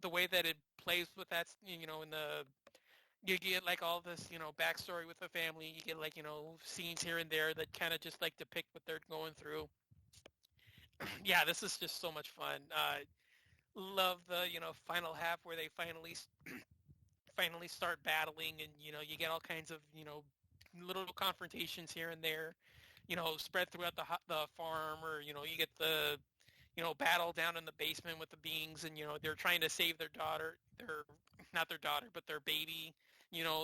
the way that it plays with that, in the you get like all this, backstory with the family. You get like, scenes here and there that kind of just like depict what they're going through. Yeah, this is just so much fun. Love the, final half where they finally start battling, and you get all kinds of, little confrontations here and there, spread throughout the farm, or you get the battle down in the basement with the beings, and they're trying to save their daughter, their not their daughter, but their baby,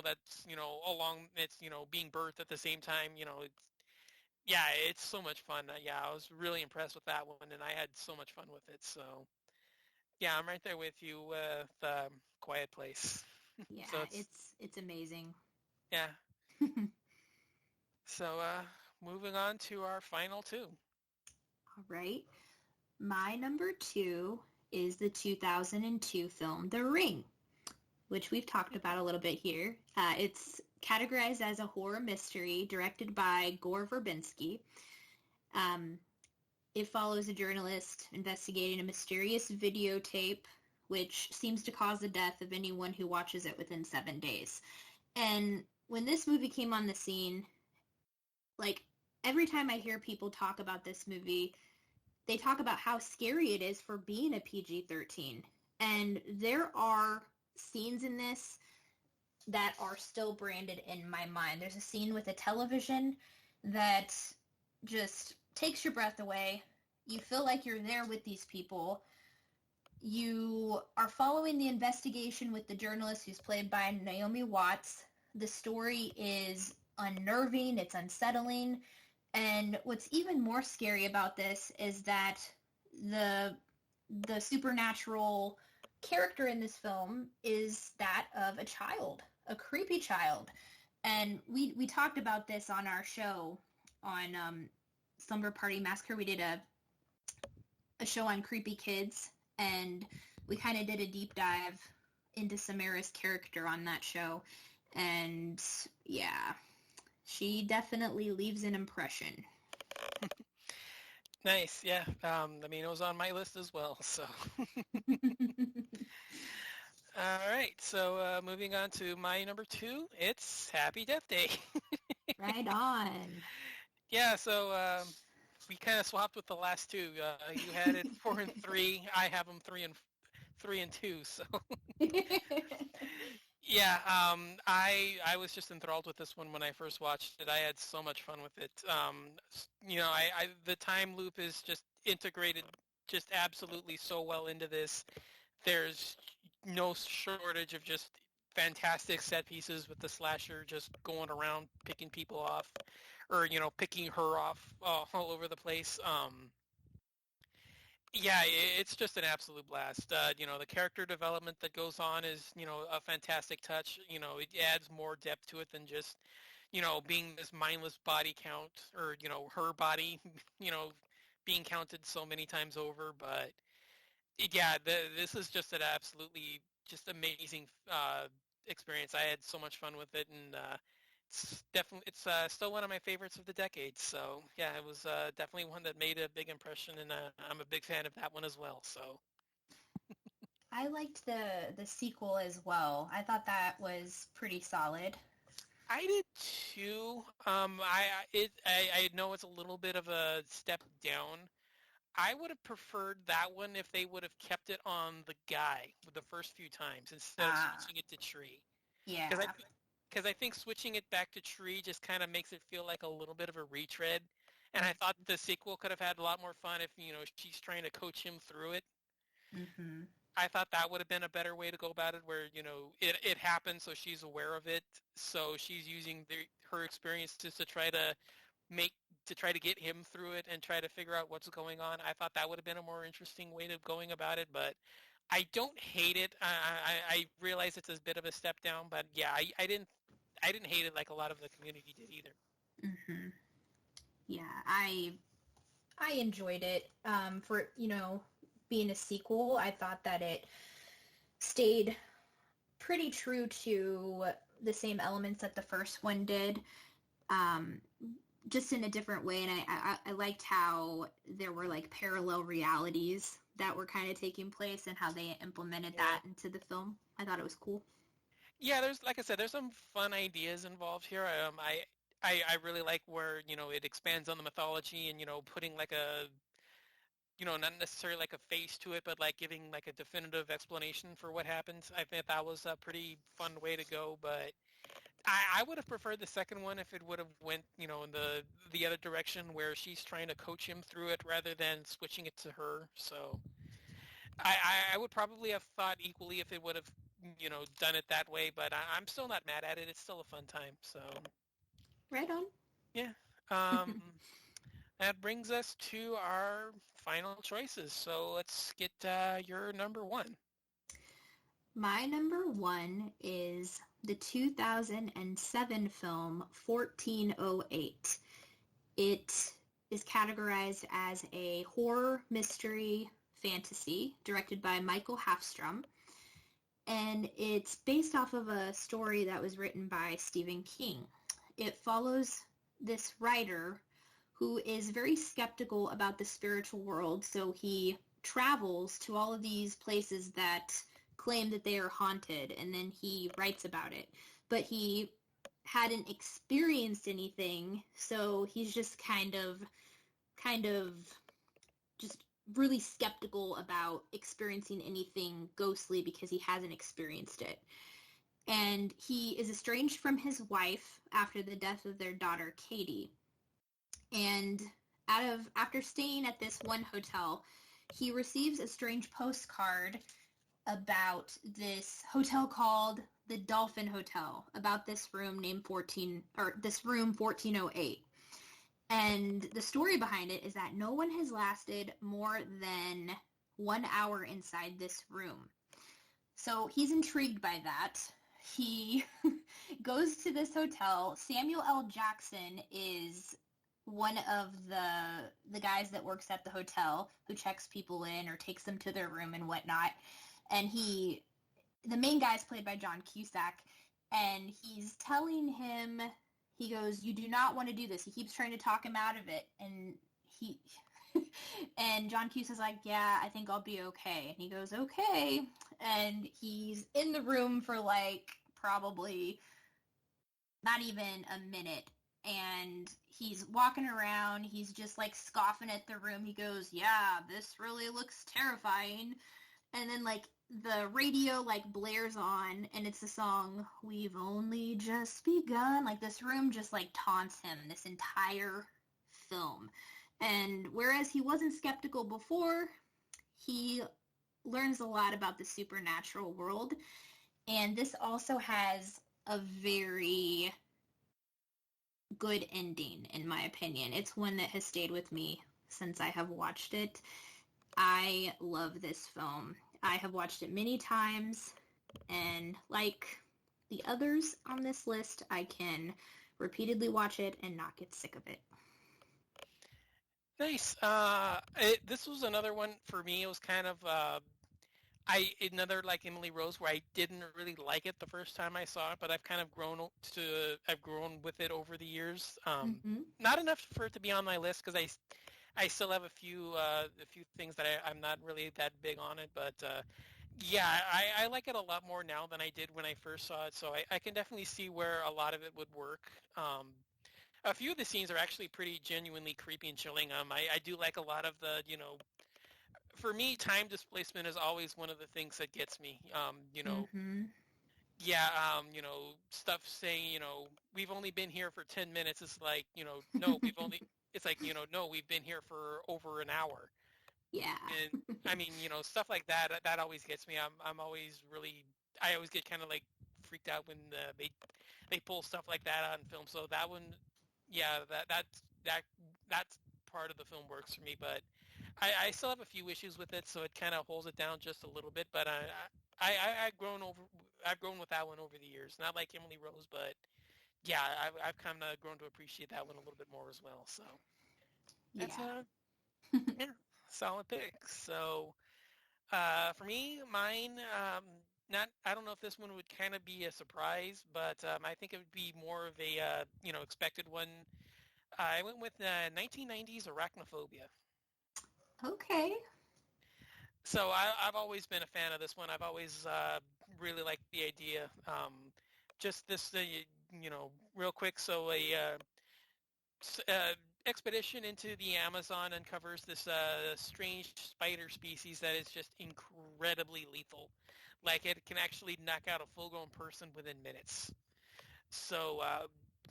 that's along it's being birthed at the same time. Yeah, it's so much fun. Yeah, I was really impressed with that one, and I had so much fun with it. So Yeah, I'm right there with you with Quiet Place. So Yeah, it's amazing. yeah. So moving on to our final two. All right. My number two is the 2002 film The Ring, which we've talked about a little bit here. It's categorized as a horror mystery directed by Gore Verbinski. Um, it follows a journalist investigating a mysterious videotape which seems to cause the death of anyone who watches it within 7 days. And when this movie came on the scene, like every time I hear people talk about this movie, they talk about how scary it is for being a PG-13. And there are scenes in this that are still branded in my mind. There's a scene with a television that just takes your breath away. You feel like you're there with these people. You are following the investigation with the journalist who's played by Naomi Watts. The story is unnerving, it's unsettling, and what's even more scary about this is that the the supernatural character in this film is that of a child, a creepy child. And we talked about this on our show on Slumber Party Massacre. We did a show on creepy kids, and we kind of did a deep dive into Samara's character on that show. And yeah, she definitely leaves an impression. Nice, yeah. I mean, it was on my list as well. So, all right. So, moving on to my number two, it's Happy Death Day. Right on. Yeah. So, we kind of swapped with the last two. You had it 4 and 3. I have them 3 and 2. So, yeah. I was just enthralled with this one when I first watched it. I had so much fun with it. The time loop is just integrated just absolutely so well into this. There's no shortage of just fantastic set pieces with the slasher just going around picking people off or picking her off all over the place. Yeah, it's just an absolute blast. The character development that goes on is a fantastic touch. It adds more depth to it than just being this mindless body count or her body you know being counted so many times over. But yeah, this is just an absolutely just amazing experience. I had so much fun with it, and it's still one of my favorites of the decade. So yeah, it was definitely one that made a big impression, and I'm a big fan of that one as well. So I liked the sequel as well. I thought that was pretty solid. I did too. I know it's a little bit of a step down. I would have preferred that one if they would have kept it on the guy the first few times instead of Ah, switching it to Tree. Because I yeah. because I think switching it back to Tree just kind of makes it feel like a little bit of a retread. And I thought the sequel could have had a lot more fun if she's trying to coach him through it. Mm-hmm. I thought that would have been a better way to go about it, where it happened, so she's aware of it, so she's using her experiences to make try to get him through it and try to figure out what's going on. I thought that would have been a more interesting way of going about it, but I don't hate it. I realize it's a bit of a step down, but yeah, I didn't hate it like a lot of the community did either. Mm-hmm. Yeah, I enjoyed it. For being a sequel, I thought that it stayed pretty true to the same elements that the first one did. Um, just in a different way, and I liked how there were like parallel realities that were kind of taking place and how they implemented Yeah. that into the film. I thought it was cool. Yeah, there's like I said, there's some fun ideas involved here. I really like where it expands on the mythology and putting like a not necessarily like a face to it, but like giving like a definitive explanation for what happens. I think that was a pretty fun way to go, but I would have preferred the second one if it would have went in the other direction where she's trying to coach him through it rather than switching it to her. So I would probably have thought equally if it would have done it that way, but I'm still not mad at it. It's still a fun time. So Right on. yeah. Um, that brings us to our final choices. So let's get your number one. My number one is the 2007 film 1408. It is categorized as a horror mystery fantasy directed by Michael Hafstrom. And it's based off of a story that was written by Stephen King. It follows this writer who is very skeptical about the spiritual world, so he travels to all of these places that claim that they are haunted, and then he writes about it. But he hadn't experienced anything, so he's just kind of just really skeptical about experiencing anything ghostly because he hasn't experienced it. And he is estranged from his wife after the death of their daughter, Katie. And after staying at this one hotel, he receives a strange postcard about this hotel called the Dolphin Hotel, about this room named 1408. And the story behind it is that no one has lasted more than 1 hour inside this room. So he's intrigued by that. He goes to this hotel. Samuel L. Jackson is one of the guys that works at the hotel who checks people in or takes them to their room and whatnot. And the main guy is played by John Cusack, and he's telling him, he goes, "You do not want to do this." He keeps trying to talk him out of it, and and John Cusack's like, "Yeah, I think I'll be okay." And he goes, "Okay." And he's in the room for like probably not even a minute. And he's walking around. He's just like scoffing at the room. He goes, "Yeah, this really looks terrifying." And then like the radio like blares on, and it's the song "We've Only Just Begun." Like this room just like taunts him this entire film. And whereas he wasn't skeptical before, he learns a lot about the supernatural world. And this also has a very good ending, in my opinion. It's one that has stayed with me since I have watched it. I love this film. I have watched it many times, and like the others on this list, I can repeatedly watch it and not get sick of it. Nice. This was another one for me. It was kind of another like Emily Rose where I didn't really like it the first time I saw it, but I've kind of I've grown with it over the years. Not enough for it to be on my list because I still have a few things that I'm not really that big on it, but yeah, I like it a lot more now than I did when I first saw it. So I can definitely see where a lot of it would work. A few of the scenes are actually pretty genuinely creepy and chilling. I do like a lot of the, for me, time displacement is always one of the things that gets me. Yeah, stuff saying, we've only been here for 10 minutes. It's like, no, it's like, no, we've been here for over an hour. Yeah. And I mean, stuff like that, that always gets me. I always get kind of like freaked out when they pull stuff like that on film. So that one, yeah, that's part of the film works for me, but I still have a few issues with it, so it kind of holds it down just a little bit. But I've grown with that one over the years. Not like Emily Rose, but yeah, I've kind of grown to appreciate that one a little bit more as well. So that's yeah, solid pick. So for me, mine, not I don't know if this one would kind of be a surprise, but I think it would be more of a expected one. I went with 1990s Arachnophobia. Okay. So I've always been a fan of this one. I've always really liked the idea. Just this, real quick. So expedition into the Amazon uncovers this strange spider species that is just incredibly lethal. Like it can actually knock out a full-grown person within minutes. So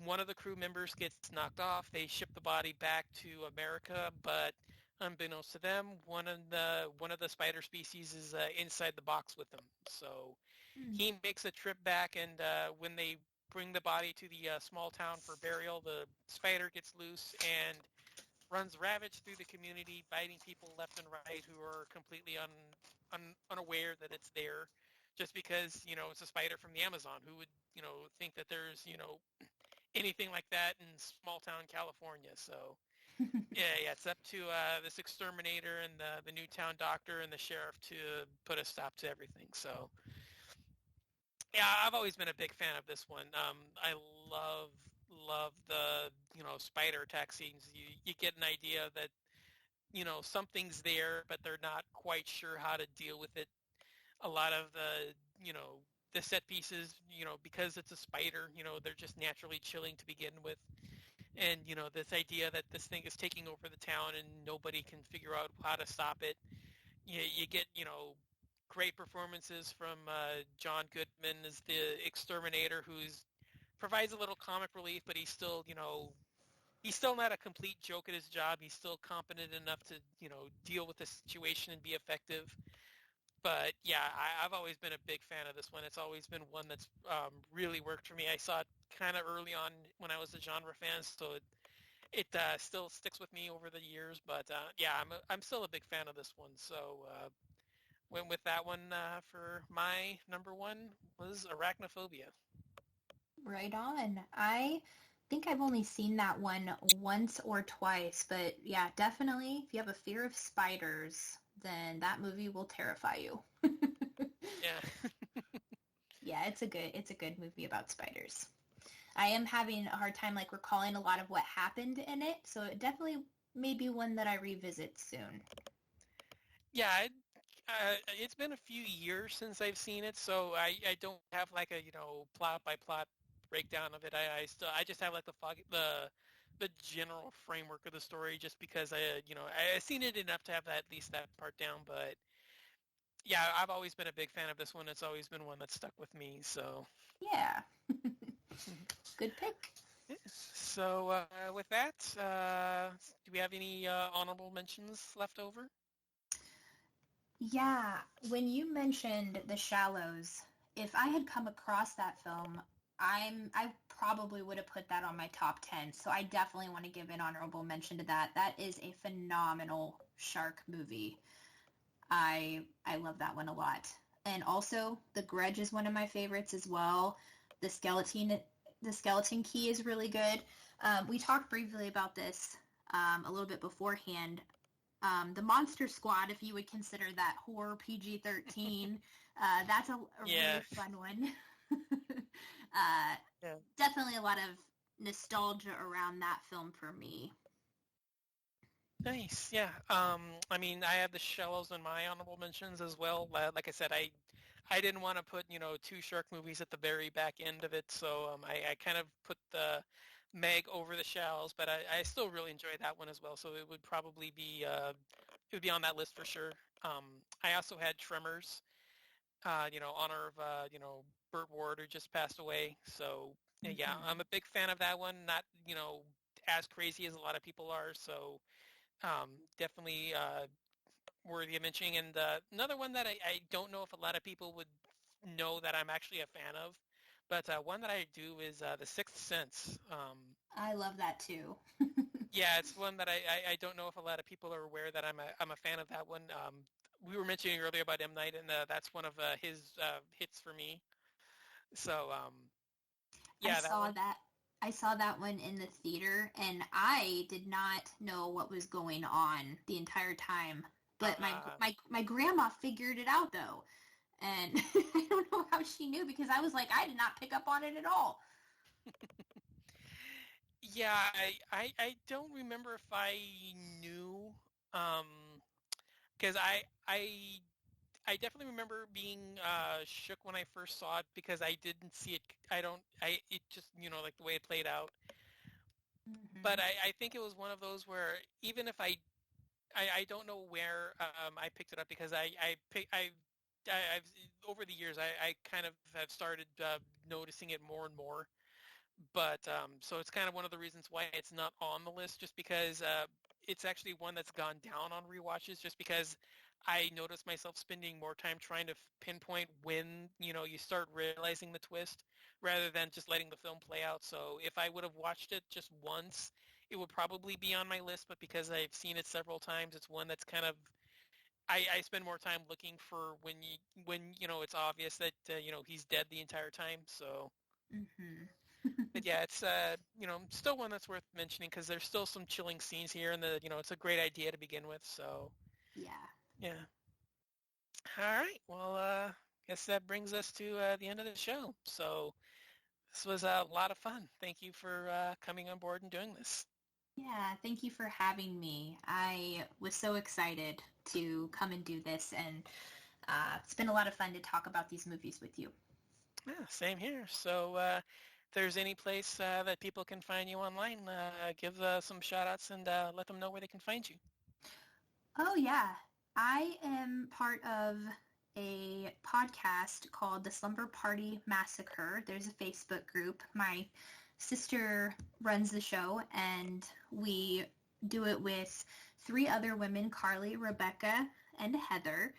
one of the crew members gets knocked off. They ship the body back to America, but unbeknownst to them, one of the spider species is inside the box with them. So he makes a trip back, and when they bring the body to the small town for burial, the spider gets loose and runs ravage through the community, biting people left and right who are completely unaware that it's there, just because it's a spider from the Amazon. Who would think that there's anything like that in small town California? So yeah, it's up to this exterminator and the Newtown doctor and the sheriff to put a stop to everything. So yeah, I've always been a big fan of this one. I love the spider attack scenes. You get an idea that something's there, but they're not quite sure how to deal with it. A lot of the set pieces, because it's a spider, they're just naturally chilling to begin with. And this idea that this thing is taking over the town and nobody can figure out how to stop it. You get great performances from John Goodman as the exterminator, who's provides a little comic relief, but he's still not a complete joke at his job. He's still competent enough to deal with the situation and be effective. But yeah, I've always been a big fan of this one. It's always been one that's really worked for me. I saw it kind of early on when I was a genre fan, so it still sticks with me over the years. But yeah, I'm still a big fan of this one. So went with that one for my number one was Arachnophobia. Right on. I think I've only seen that one once or twice, but yeah, definitely if you have a fear of spiders, then that movie will terrify you. Yeah. Yeah, it's a good movie about spiders. I am having a hard time like recalling a lot of what happened in it, so it definitely may be one that I revisit soon. Yeah, it's been a few years since I've seen it, so I don't have like a plot by plot breakdown of it. I just have like the general framework of the story, just because I've seen it enough to have at least that part down. But yeah, I've always been a big fan of this one. It's always been one that stuck with me. So Yeah. Good pick. so with that, do we have any honorable mentions left over? Yeah, when you mentioned The Shallows, if I had come across that film, I probably would have put that on my top 10. So I definitely want to give an honorable mention to that. That is a phenomenal shark movie. I love that one a lot. And also, The Grudge is one of my favorites as well. The Skeleton Key is really good. We talked briefly about this a little bit beforehand. The Monster Squad, if you would consider that horror PG-13, that's a Yeah. really fun one. uh, Yeah. Definitely a lot of nostalgia around that film for me. Nice. Yeah. I mean, I have the Shallows in my honorable mentions as well. Like I said, I didn't want to put, two shark movies at the very back end of it, so I kind of put the Meg over the Shallows, but I still really enjoyed that one as well. So it would probably be it would be on that list for sure. I also had Tremors, honor of Burt Ward, who just passed away. So yeah, Mm-hmm. I'm a big fan of that one. Not as crazy as a lot of people are. So definitely worthy of mentioning. And another one that I don't know if a lot of people would know that I'm actually a fan of, but one that I do is The Sixth Sense. I love that too. Yeah, it's one that I don't know if a lot of people are aware that I'm a fan of that one. We were mentioning earlier about M. Night, and that's one of his hits for me. So I yeah, that saw one. that. I saw that one in the theater, and I did not know what was going on the entire time. But Uh, my grandma figured it out though, and I don't know how she knew because I was like, I did not pick up on it at all. yeah, I don't remember if I knew, um, because I definitely remember being shook when I first saw it because I didn't see it. It just like the way it played out. Hmm. But I think it was one of those where even if I don't know where I picked it up because I've over the years I kind of have started noticing it more and more. But so it's kind of one of the reasons why it's not on the list, just because it's actually one that's gone down on rewatches, just because I notice myself spending more time trying to pinpoint when you start realizing the twist rather than just letting the film play out. So if I would have watched it just once it would probably be on my list, but because I've seen it several times, it's one that's kind of I spend more time looking for when it's obvious that he's dead the entire time. So, Hmm. but yeah, it's still one that's worth mentioning because there's still some chilling scenes here, and it's a great idea to begin with. So Yeah. yeah. All right. Well, guess that brings us to the end of the show. So this was a lot of fun. Thank you for coming on board and doing this. Yeah, thank you for having me. I was so excited to come and do this, and it's been a lot of fun to talk about these movies with you. Yeah, same here. So if there's any place that people can find you online, give some shout outs and let them know where they can find you. Oh, yeah. I am part of a podcast called the Slumber Party Massacre. There's a Facebook group. My sister runs the show, and we do it with three other women, Carly, Rebecca, and Heather.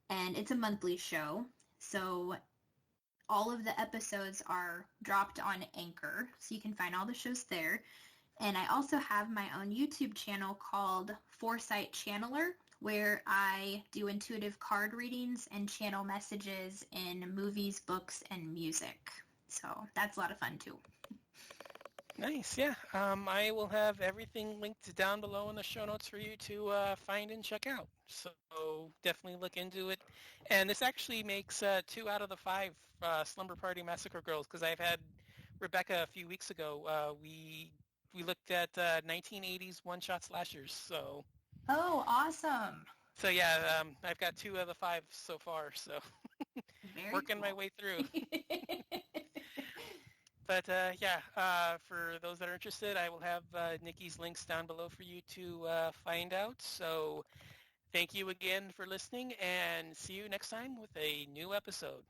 And it's a monthly show. So all of the episodes are dropped on Anchor, so you can find all the shows there. And I also have my own YouTube channel called Foresight Channeler, where I do intuitive card readings and channel messages in movies, books, and music. So that's a lot of fun too. Nice, yeah. I will have everything linked down below in the show notes for you to find and check out. So definitely look into it. And this actually makes 2 out of the 5 Slumber Party Massacre girls because I've had Rebecca a few weeks ago. We looked at 1980s one-shot slashers. Oh, awesome. So yeah, I've got 2 of the 5 so far. So Very working my cool. way through. But yeah, for those that are interested, I will have Nikki's links down below for you to find out. So thank you again for listening and see you next time with a new episode.